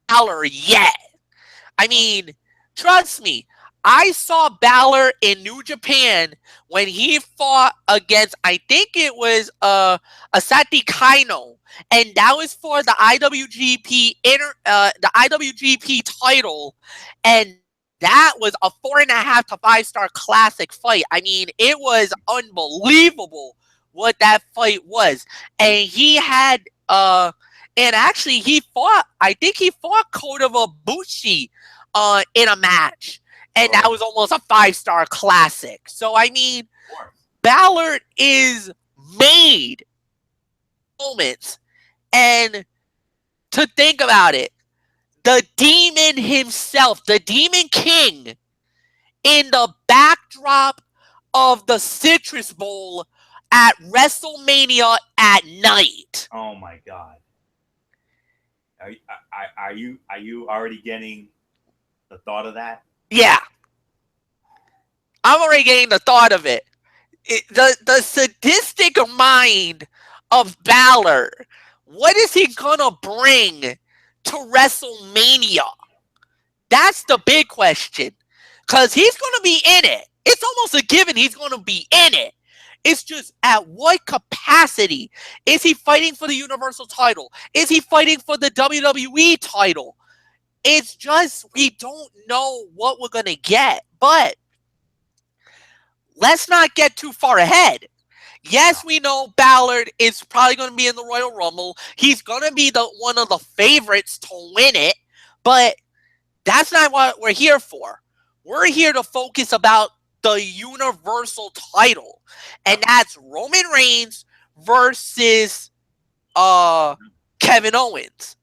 Speaker 2: Balor yet. I mean, trust me, I saw Balor in New Japan when he fought against, I think it was Asati Kaino, and that was for the IWGP title, and that was a 4.5 to 5-star classic fight. I mean, it was unbelievable what that fight was, and he had and actually he fought. I think he fought Kota Ibushi in a match, and that was almost a 5-star classic. So I mean, Ballard is made moments, and to think about it, the Demon himself, the Demon King, in the backdrop of the Citrus Bowl at WrestleMania at night.
Speaker 1: Oh my God! Are you already getting the thought of that?
Speaker 2: Yeah, I'm already getting the thought of it. The sadistic mind of Balor. What is he gonna bring to WrestleMania? That's the big question. Because he's gonna be in it. It's almost a given he's gonna be in it. It's just at what capacity? Is he fighting for the Universal title? Is he fighting for the WWE title? It's just we don't know what we're gonna get. But let's not get too far ahead. Yes, we know Ballard is probably going to be in the Royal Rumble. He's going to be one of the favorites to win it, but that's not what we're here for. We're here to focus about the Universal title, and that's Roman Reigns versus Kevin Owens.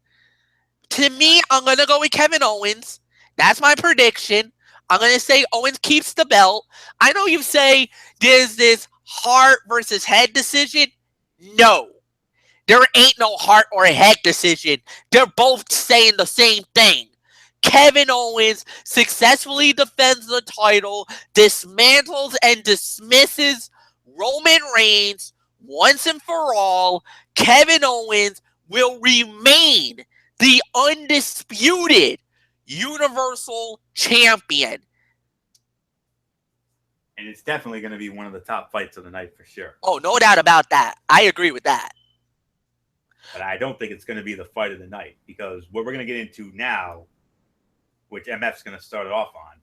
Speaker 2: To me, I'm going to go with Kevin Owens. That's my prediction. I'm going to say Owens keeps the belt. I know you say there's this heart versus head decision. No. There ain't no heart or head decision. They're both saying the same thing. Kevin Owens successfully defends the title, dismantles and dismisses Roman Reigns once and for all. Kevin Owens will remain the undisputed Universal Champion.
Speaker 1: And it's definitely going to be one of the top fights of the night for sure.
Speaker 2: Oh, no doubt about that. I agree with that.
Speaker 1: But I don't think it's going to be the fight of the night, because what we're going to get into now, which MF's going to start it off on,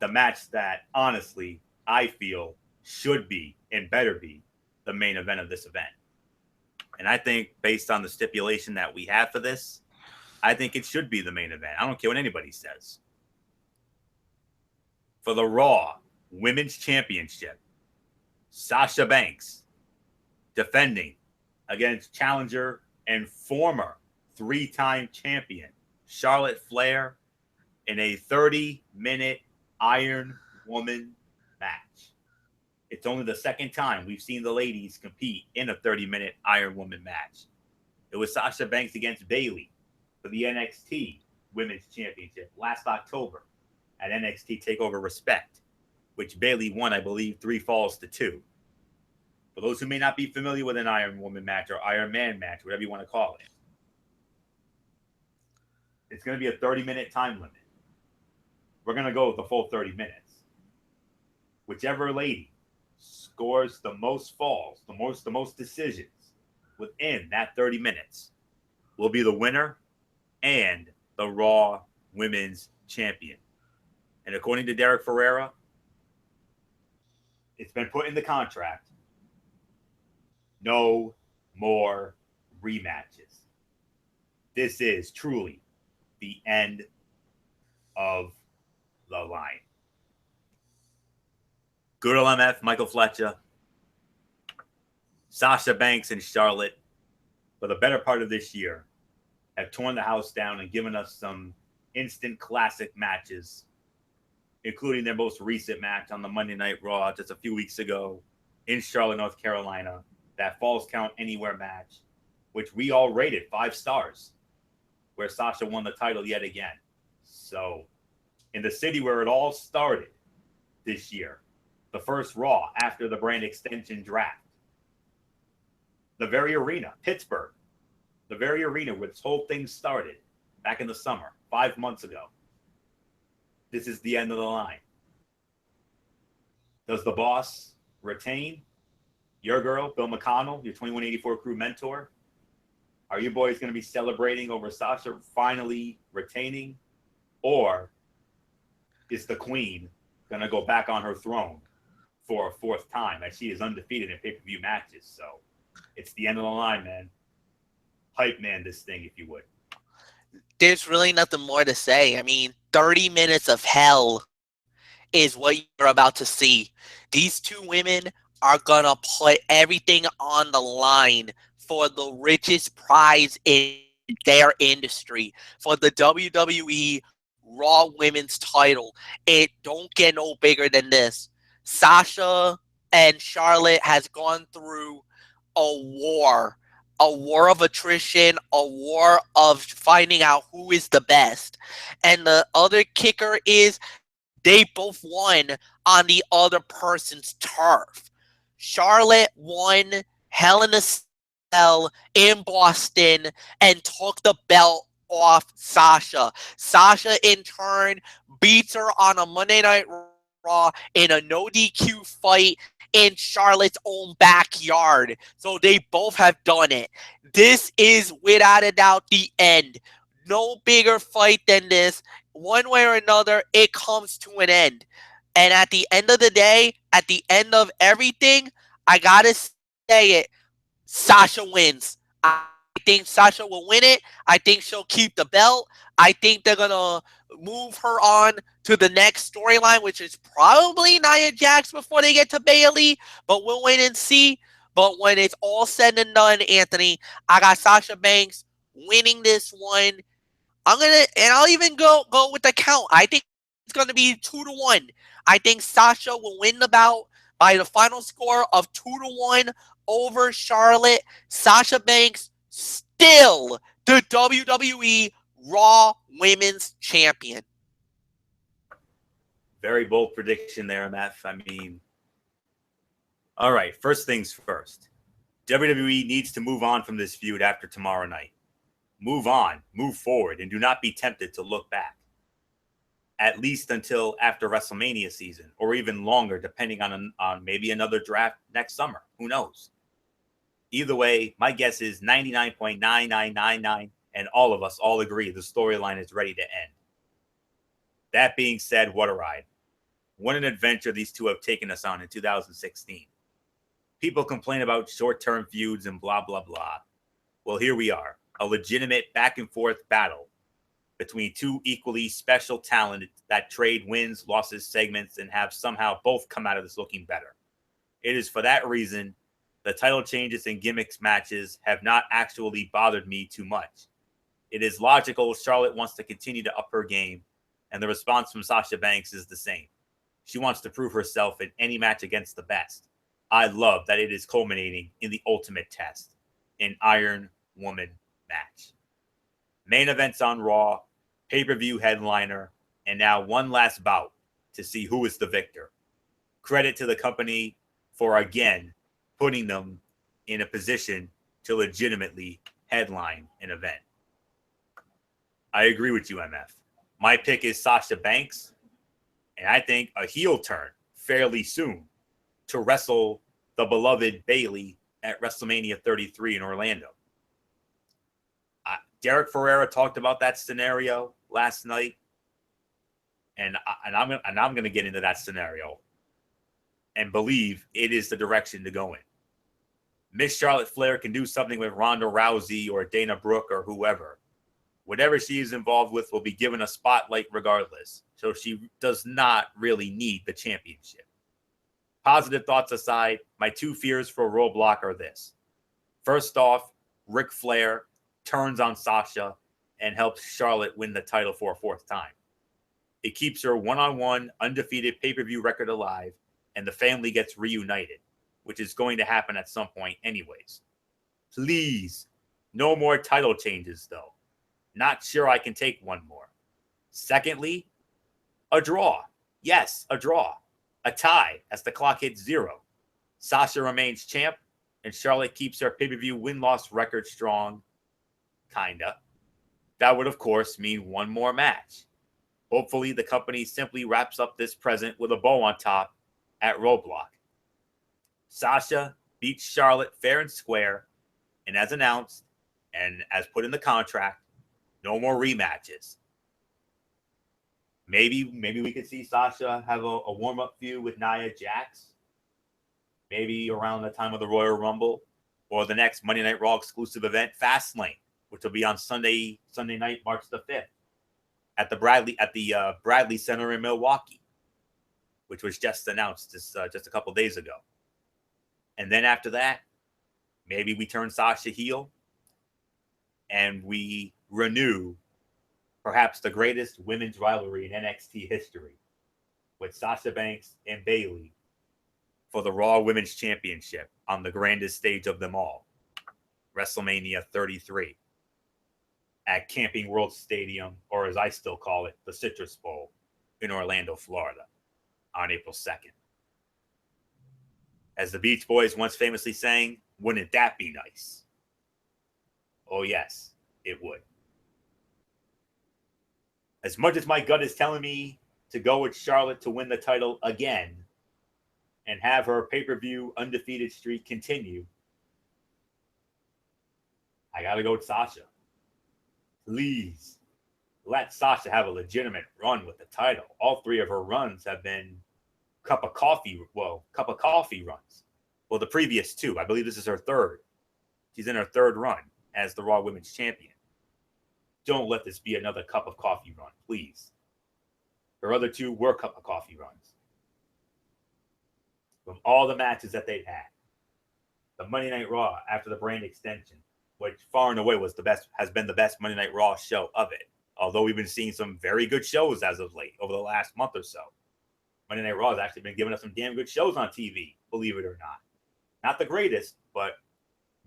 Speaker 1: the match that honestly I feel should be and better be the main event of this event. And I think based on the stipulation that we have for this, I think it should be the main event. I don't care what anybody says. For the Raw Women's Championship, Sasha Banks defending against challenger and former 3-time champion Charlotte Flair in a 30-minute Iron Woman match. It's only the second time we've seen the ladies compete in a 30-minute Iron Woman match. It was Sasha Banks against Bayley for the NXT Women's Championship last October at NXT TakeOver Respect, which Bayley won, I believe, 3 falls to 2. For those who may not be familiar with an Iron Woman match or Iron Man match, whatever you want to call it, it's going to be a 30-minute time limit. We're going to go with the full 30 minutes. Whichever lady scores the most falls, the most decisions within that 30 minutes will be the winner and the Raw Women's Champion. And according to Derek Ferreira, It's been put in the contract. No more rematches. This is truly the end of the line. Good old MF, Michael Fletcher, Sasha Banks, and Charlotte, for the better part of this year, have torn the house down and given us some instant classic matches, including their most recent match on the Monday Night Raw just a few weeks ago in Charlotte, North Carolina, that Falls Count Anywhere match, which we all rated 5 stars, where Sasha won the title yet again. So, in the city where it all started this year, the first Raw after the brand extension draft, the very arena, Pittsburgh, the very arena where this whole thing started back in the summer, 5 months ago. This is the end of the line. Does the boss retain your girl, Bill McConnell, your 2184 crew mentor? Are you boys going to be celebrating over Sasha finally retaining? Or is the queen going to go back on her throne for a 4th time, as she is undefeated in pay-per-view matches? So it's the end of the line, man. Hype man this thing, if you would.
Speaker 2: There's really nothing more to say. I mean, 30 minutes of hell is what you're about to see. These two women are going to put everything on the line for the richest prize in their industry, for the WWE Raw Women's title. It don't get no bigger than this. Sasha and Charlotte has gone through a war of attrition, a war of finding out who is the best. And the other kicker is they both won on the other person's turf. Charlotte won Hell in a Cell in Boston and took the belt off Sasha. Sasha, in turn, beats her on a Monday Night Raw in a no DQ fight in Charlotte's own backyard. So they both have done it. This is, without a doubt, the end. No bigger fight than this. One way or another, it comes to an end. And at the end of the day, at the end of everything, I gotta say it, Sasha wins. I think Sasha will win it. I think she'll keep the belt. I think they're gonna move her on to the next storyline, which is probably Nia Jax before they get to Bayley, but we'll wait and see. But when it's all said and done, Anthony, I got Sasha Banks winning this one. I'll even go with the count. I think it's gonna be 2-1. I think Sasha will win the bout by the final score of 2-1 over Charlotte. Sasha Banks still the WWE Raw Women's Champion.
Speaker 1: Very bold prediction there, MF. I mean, all right, first things first. WWE needs to move on from this feud after tomorrow night. Move on, move forward, and do not be tempted to look back. At least until after WrestleMania season, or even longer, depending on maybe another draft next summer. Who knows? Either way, my guess is 99.9999, and all of us all agree the storyline is ready to end. That being said, what a ride. What an adventure these two have taken us on in 2016. People complain about short-term feuds and blah, blah, blah. Well, here we are, a legitimate back-and-forth battle between two equally special talent that trade wins, losses, segments, and have somehow both come out of this looking better. It is for that reason the title changes and gimmicks matches have not actually bothered me too much. It is logical Charlotte wants to continue to up her game, and the response from Sasha Banks is the same. She wants to prove herself in any match against the best. I love that it is culminating in the ultimate test, an Iron Woman match. Main events on Raw, pay-per-view headliner, and now one last bout to see who is the victor. Credit to the company for, again, putting them in a position to legitimately headline an event. I agree with you, MF. My pick is Sasha Banks, and I think a heel turn fairly soon to wrestle the beloved Bayley at WrestleMania 33 in Orlando. Derek Ferreira talked about that scenario last night, and I'm going to get into that scenario. and believe it is the direction to go in. Miss Charlotte Flair can do something with Ronda Rousey or Dana Brooke or whoever. Whatever she is involved with will be given a spotlight regardless, so she does not really need the championship. Positive thoughts aside, my two fears for Roadblock are this. First off, Ric Flair turns on Sasha and helps Charlotte win the title for a fourth time. It keeps her one-on-one undefeated pay-per-view record alive, and the family gets reunited, which is going to happen at some point anyways. Please, no more title changes, though. Not sure I can take one more. Secondly, a draw. Yes, a draw. A tie as the clock hits 0. Sasha remains champ, and Charlotte keeps her pay-per-view win-loss record strong. Kinda. That would, of course, mean one more match. Hopefully, the company simply wraps up this present with a bow on top at Roadblock. Sasha beats Charlotte fair and square, and as announced, and as put in the contract, no more rematches. Maybe we could see Sasha have a warm-up feud with Nia Jax. Maybe around the time of the Royal Rumble or the next Monday Night Raw exclusive event, Fastlane, which will be on Sunday night, March the 5th, at the Bradley Center in Milwaukee, which was just announced just a couple days ago. And then after that, maybe we turn Sasha heel and we renew perhaps the greatest women's rivalry in NXT history with Sasha Banks and Bayley for the Raw Women's Championship on the grandest stage of them all, WrestleMania 33 at Camping World Stadium, or as I still call it, the Citrus Bowl in Orlando, Florida on April 2nd. As the Beach Boys once famously sang, wouldn't that be nice? Oh yes, it would. As much as my gut is telling me to go with Charlotte to win the title again and have her pay-per-view undefeated streak continue, I got to go with Sasha. Please let Sasha have a legitimate run with the title. All three of her runs have been cup of coffee runs. Well, the previous two, I believe this is her third. She's in her third run as the Raw Women's Champion. Don't let this be another cup of coffee run, please. Her other two were cup of coffee runs. From all the matches that they've had, the Monday Night Raw after the brand extension, which far and away has been the best Monday Night Raw show of it. Although we've been seeing some very good shows as of late over the last month or so. Monday Night Raw has actually been giving us some damn good shows on TV, believe it or not. Not the greatest, but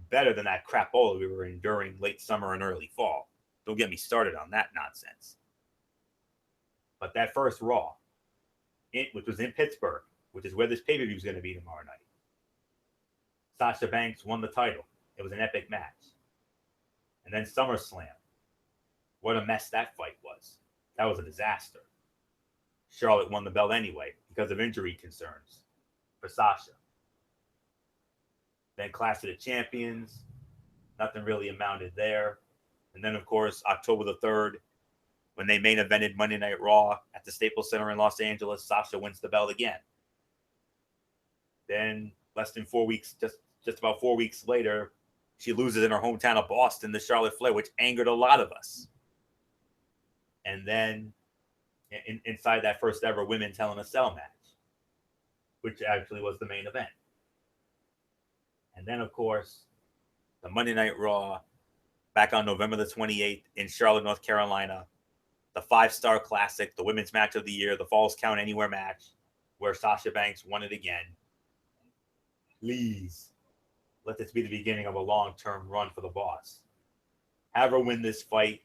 Speaker 1: better than that crapola we were enduring late summer and early fall. Don't get me started on that nonsense. But that first Raw, which was in Pittsburgh, which is where this pay-per-view is going to be tomorrow night, Sasha Banks won the title. It was an epic match. And then SummerSlam. What a mess that fight was. That was a disaster. Charlotte won the belt anyway because of injury concerns for Sasha. Then Clash of the Champions. Nothing really amounted there. And then, of course, October the 3rd, when they main evented Monday Night Raw at the Staples Center in Los Angeles, Sasha wins the belt again. Then, less than 4 weeks, just about 4 weeks later, she loses in her hometown of Boston to Charlotte Flair, which angered a lot of us. And then, inside that first ever Women's Hell in a Cell match, which actually was the main event. And then, of course, the Monday Night Raw back on November the 28th in Charlotte, North Carolina, the 5-star classic, the women's match of the year, the Falls Count Anywhere match, where Sasha Banks won it again. Please, let this be the beginning of a long-term run for the boss. Have her win this fight.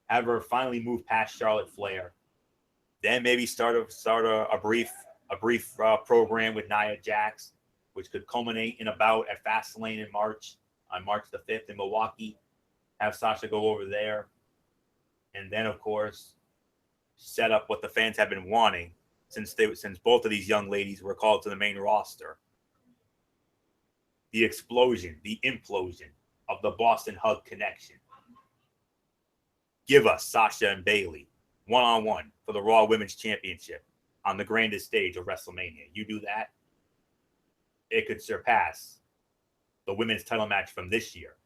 Speaker 1: Have her finally move past Charlotte Flair. Then maybe start a brief program with Nia Jax, which could culminate in a bout at Fastlane in March, on March the 5th in Milwaukee. Have Sasha go over there. And then, of course, set up what the fans have been wanting since both of these young ladies were called to the main roster. The explosion, the implosion of the Boston Hug connection. Give us Sasha and Bayley one-on-one for the Raw Women's Championship on the grandest stage of WrestleMania. You do that, it could surpass the women's title match from this year,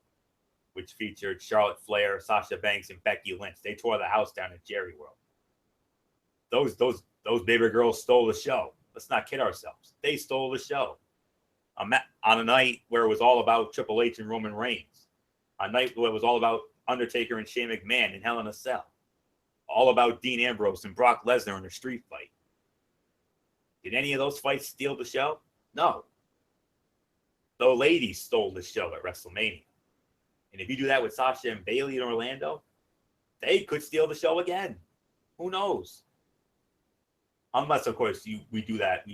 Speaker 1: which featured Charlotte Flair, Sasha Banks, and Becky Lynch. They tore the house down at Jerry World. Those baby girls stole the show. Let's not kid ourselves. They stole the show. On a night where it was all about Triple H and Roman Reigns. A night where it was all about Undertaker and Shane McMahon in Hell in a Cell. All about Dean Ambrose and Brock Lesnar in a street fight. Did any of those fights steal the show? No. The ladies stole the show at WrestleMania. And if you do that with Sasha and Bayley in Orlando, they could steal the show again. Who knows? Unless, of course, we do that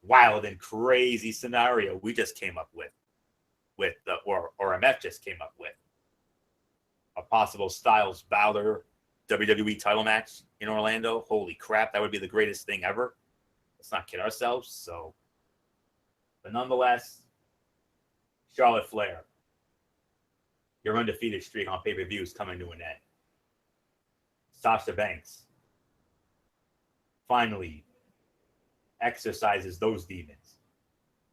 Speaker 1: wild and crazy scenario we just came up with or MF just came up with. A possible Styles Balor WWE title match in Orlando. Holy crap, that would be the greatest thing ever. Let's not kid ourselves. So, but nonetheless, Charlotte Flair, your undefeated streak on pay-per-view is coming to an end. Sasha Banks finally exercises those demons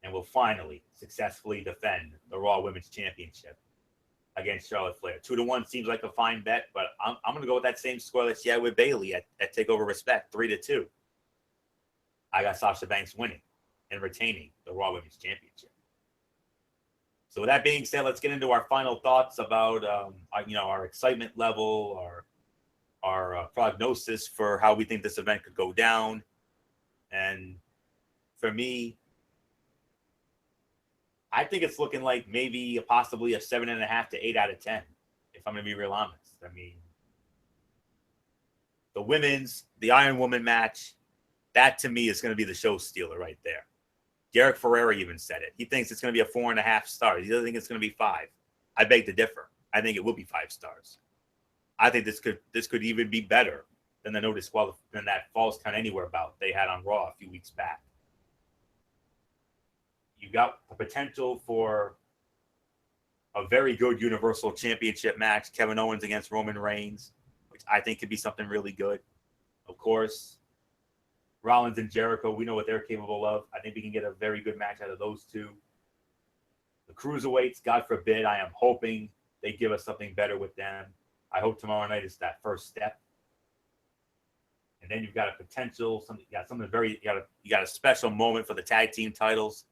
Speaker 1: and will finally successfully defend the Raw Women's Championship against Charlotte Flair. 2-1 seems like a fine bet, but I'm going to go with that same score that she had with Bayley at TakeOver Respect, 3-2. I got Sasha Banks winning and retaining the Raw Women's Championship. So with that being said, let's get into our final thoughts about our excitement level, our prognosis for how we think this event could go down. And for me, I think it's looking like maybe possibly a 7.5 to 8 out of 10, if I'm going to be real honest. I mean, the Iron Woman match, that to me is going to be the show stealer right there. Derek Ferrera even said it. He thinks it's going to be a 4.5 stars. He doesn't think it's going to be 5. I beg to differ. I think it will be 5 stars. I think this could even be better than than that Falls Count Anywhere bout they had on Raw a few weeks back. You got the potential for a very good Universal Championship match, Kevin Owens against Roman Reigns, which I think could be something really good. Of course, Rollins and Jericho, we know what they're capable of. I think we can get a very good match out of those two. The Cruiserweights, God forbid, I am hoping they give us something better with them. I hope tomorrow night is that first step. And then you've got a potential, you got a special moment for the tag team titles.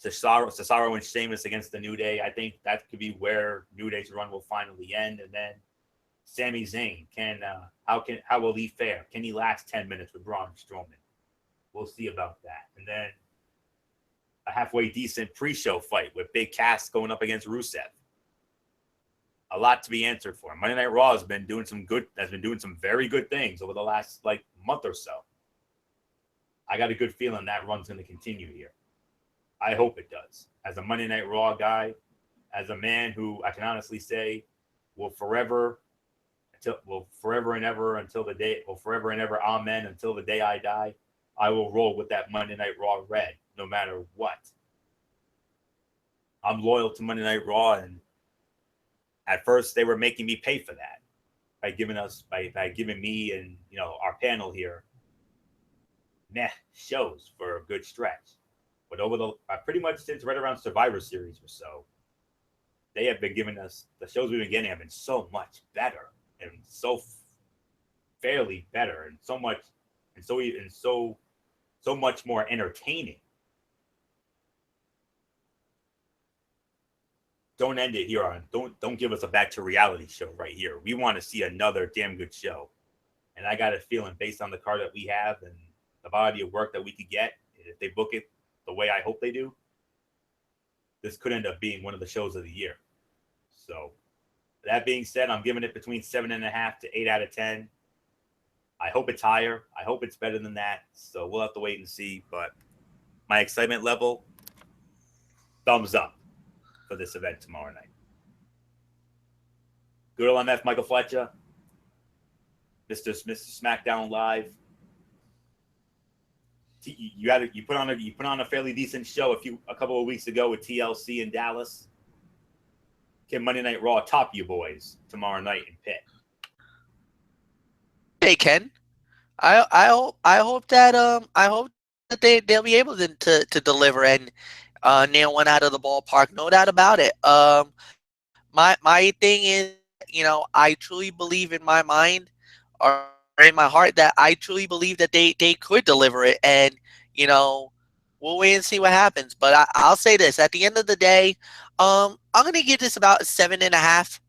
Speaker 1: Cesaro and Sheamus against the New Day. I think that could be where New Day's run will finally end. And then Sami Zayn, how will he fare? Can he last 10 minutes with Braun Strowman? We'll see about that. And then a halfway decent pre-show fight with Big Cass going up against Rusev. A lot to be answered for. Monday Night Raw has been doing some very good things over the last month or so. I got a good feeling that run's going to continue here. I hope it does. As a Monday Night Raw guy, as a man who I can honestly say will forever and ever, amen, until the day I die, I will roll with that Monday Night Raw red, no matter what. I'm loyal to Monday Night Raw, and at first they were making me pay for that by giving me and our panel here shows for a good stretch. But over pretty much since right around Survivor Series or so, they have been giving us, the shows we've been getting have been so much better and so fairly better and so much more entertaining. Don't end it here don't give us a back to reality show right here. We want to see another damn good show. And I got a feeling based on the card that we have and the body of work that we could get, if they book it the way I hope they do, this could end up being one of the shows of the year. So that being said, I'm giving it between 7.5 to 8 out of 10. I hope it's higher. I hope it's better than that. So we'll have to wait and see. But my excitement level, thumbs up for this event tomorrow night. Good old MF Michael Fletcher, Mr. SmackDown Live. You put on a fairly decent show a couple of weeks ago with TLC in Dallas. Can Monday Night Raw top you boys tomorrow night in Pitt?
Speaker 2: They can. I hope that that they'll be able to deliver and nail one out of the ballpark, no doubt about it. My thing is that I truly believe in my mind or in my heart that I truly believe that they could deliver it, and you know we'll wait and see what happens. But I'll say this: at the end of the day, I'm gonna give this about 7.5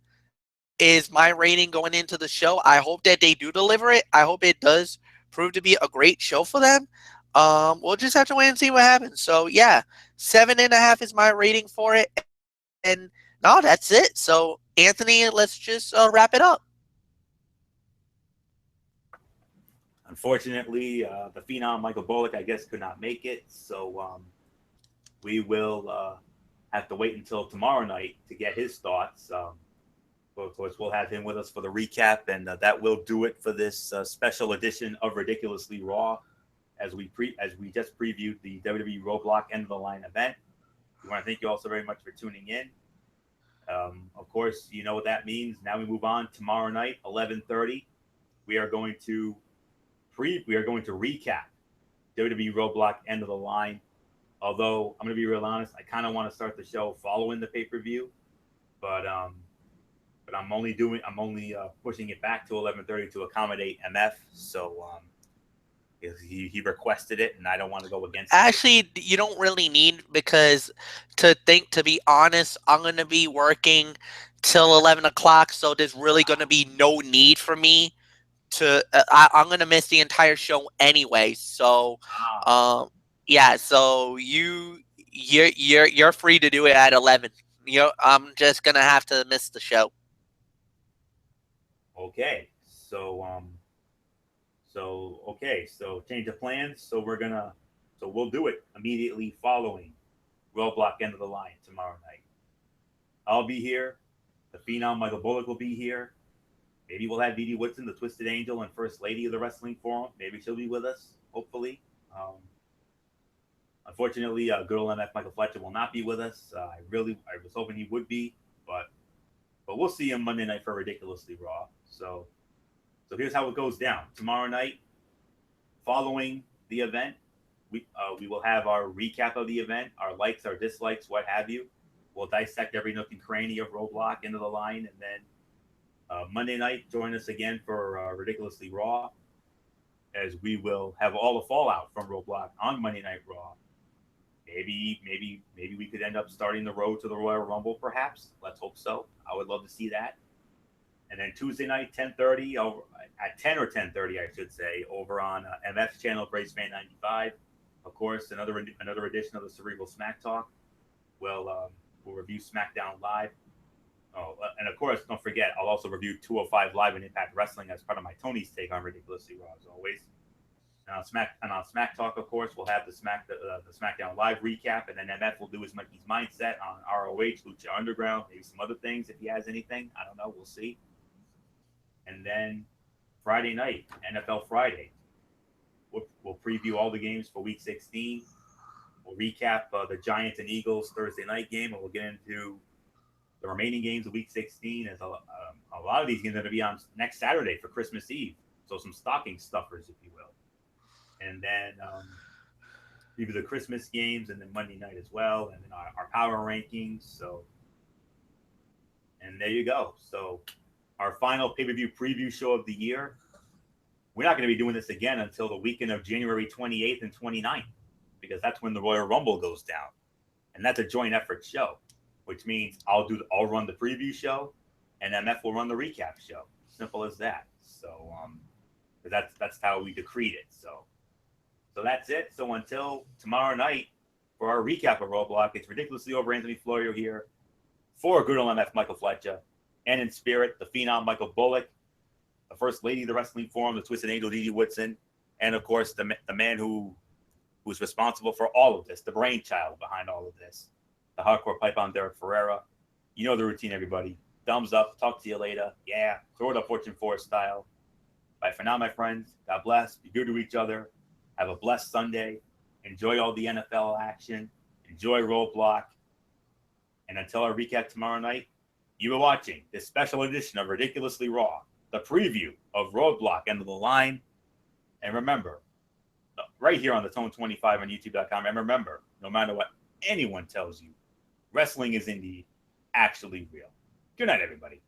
Speaker 2: is my rating going into the show. I hope that they do deliver it. I hope it does prove to be a great show for them. We'll just have to wait and see what happens. So yeah, 7.5 is my rating for it, and no, that's it. So Anthony, let's just wrap it up.
Speaker 1: Unfortunately, the phenom Michael Bullock, I guess, could not make it. So we will have to wait until tomorrow night to get his thoughts. But of course, we'll have him with us for the recap, and that will do it for this special edition of Ridiculously Raw, as we just previewed the WWE Roadblock End of the Line event. We want to thank you all so very much for tuning in. Of course, you know what that means. Now we move on. Tomorrow night, 11:30, we are going to recap WWE Roadblock End of the Line. Although I'm going to be real honest, I kind of want to start the show following the pay-per-view, but I'm only pushing it back to 11:30 to accommodate MF. So he requested it, and I don't want to go against it.
Speaker 2: Actually, you don't really need, because to be honest, I'm gonna be working till 11 o'clock, so there's really gonna be no need for me to. I'm gonna miss the entire show anyway. So, yeah. So you're free to do it at 11. I'm just gonna have to miss the show.
Speaker 1: Okay, so change of plans. So we'll do it immediately following Roadblock End of the Line tomorrow night. I'll be here. The Phenom Michael Bullock will be here. Maybe we'll have Dee Woodson, the Twisted Angel and First Lady of the Wrestling Forum. Maybe she'll be with us, hopefully. Unfortunately, good old MF Michael Fletcher will not be with us. I was hoping he would be, but we'll see him Monday night for Ridiculously Raw. So here's how it goes down. Tomorrow night, following the event, we will have our recap of the event, our likes, our dislikes, what have you. We'll dissect every nook and cranny of Roadblock Into the Line, and then Monday night, join us again for Ridiculously Raw, as we will have all the fallout from Roadblock on Monday Night Raw. Maybe we could end up starting the road to the Royal Rumble, perhaps. Let's hope so. I would love to see that. And then Tuesday night, 10:30, at 10 or 10:30, I should say, over on MF's channel, Brace Fan 95. Of course, another edition of the Cerebral Smack Talk. We'll review SmackDown Live. Oh, and of course, don't forget, I'll also review 205 Live and Impact Wrestling as part of my Tony's take on Ridiculously Raw, as always. And on Smack Talk, of course, we'll have the SmackDown Live recap, and then MF will do his Mikey's Mindset on ROH, Lucha Underground, maybe some other things if he has anything. I don't know. We'll see. And then Friday night, NFL Friday, we'll preview all the games for Week 16. We'll recap the Giants and Eagles Thursday night game, and we'll get into the remaining games of Week 16. As a lot of these games are going to be on next Saturday for Christmas Eve, so some stocking stuffers, if you will. And then maybe the Christmas games, and then Monday night as well, and then our power rankings. So, and there you go. So, our final pay-per-view preview show of the year. We're not going to be doing this again until the weekend of January 28th and 29th, because that's when the Royal Rumble goes down, and that's a joint effort show, which means I'll run the preview show, and MF will run the recap show. Simple as that. So, that's how we decreed it. So that's it. So until tomorrow night for our recap of Roadblock, it's Ridiculously Over Anthony Florio here for good old MF Michael Fletcher, and in spirit, the Phenom Michael Bullock, the First Lady of the Wrestling Forum, the Twisted Angel Dee Woodson, and of course the man who's responsible for all of this, the brainchild behind all of this, the Hardcore Python Derek Ferreira. You know the routine, everybody. Thumbs up. Talk to you later. Yeah, throw it up Fortune 4 style. Bye for now, my friends. God bless. Be good to each other. Have a blessed Sunday. Enjoy all the NFL action. Enjoy Roadblock. And until our recap tomorrow night, you were watching this special edition of Ridiculously Raw, the preview of Roadblock End of the Line. And remember, the right here on the Tone 25 on YouTube.com. And remember, no matter what anyone tells you, wrestling is indeed actually real. Good night, everybody.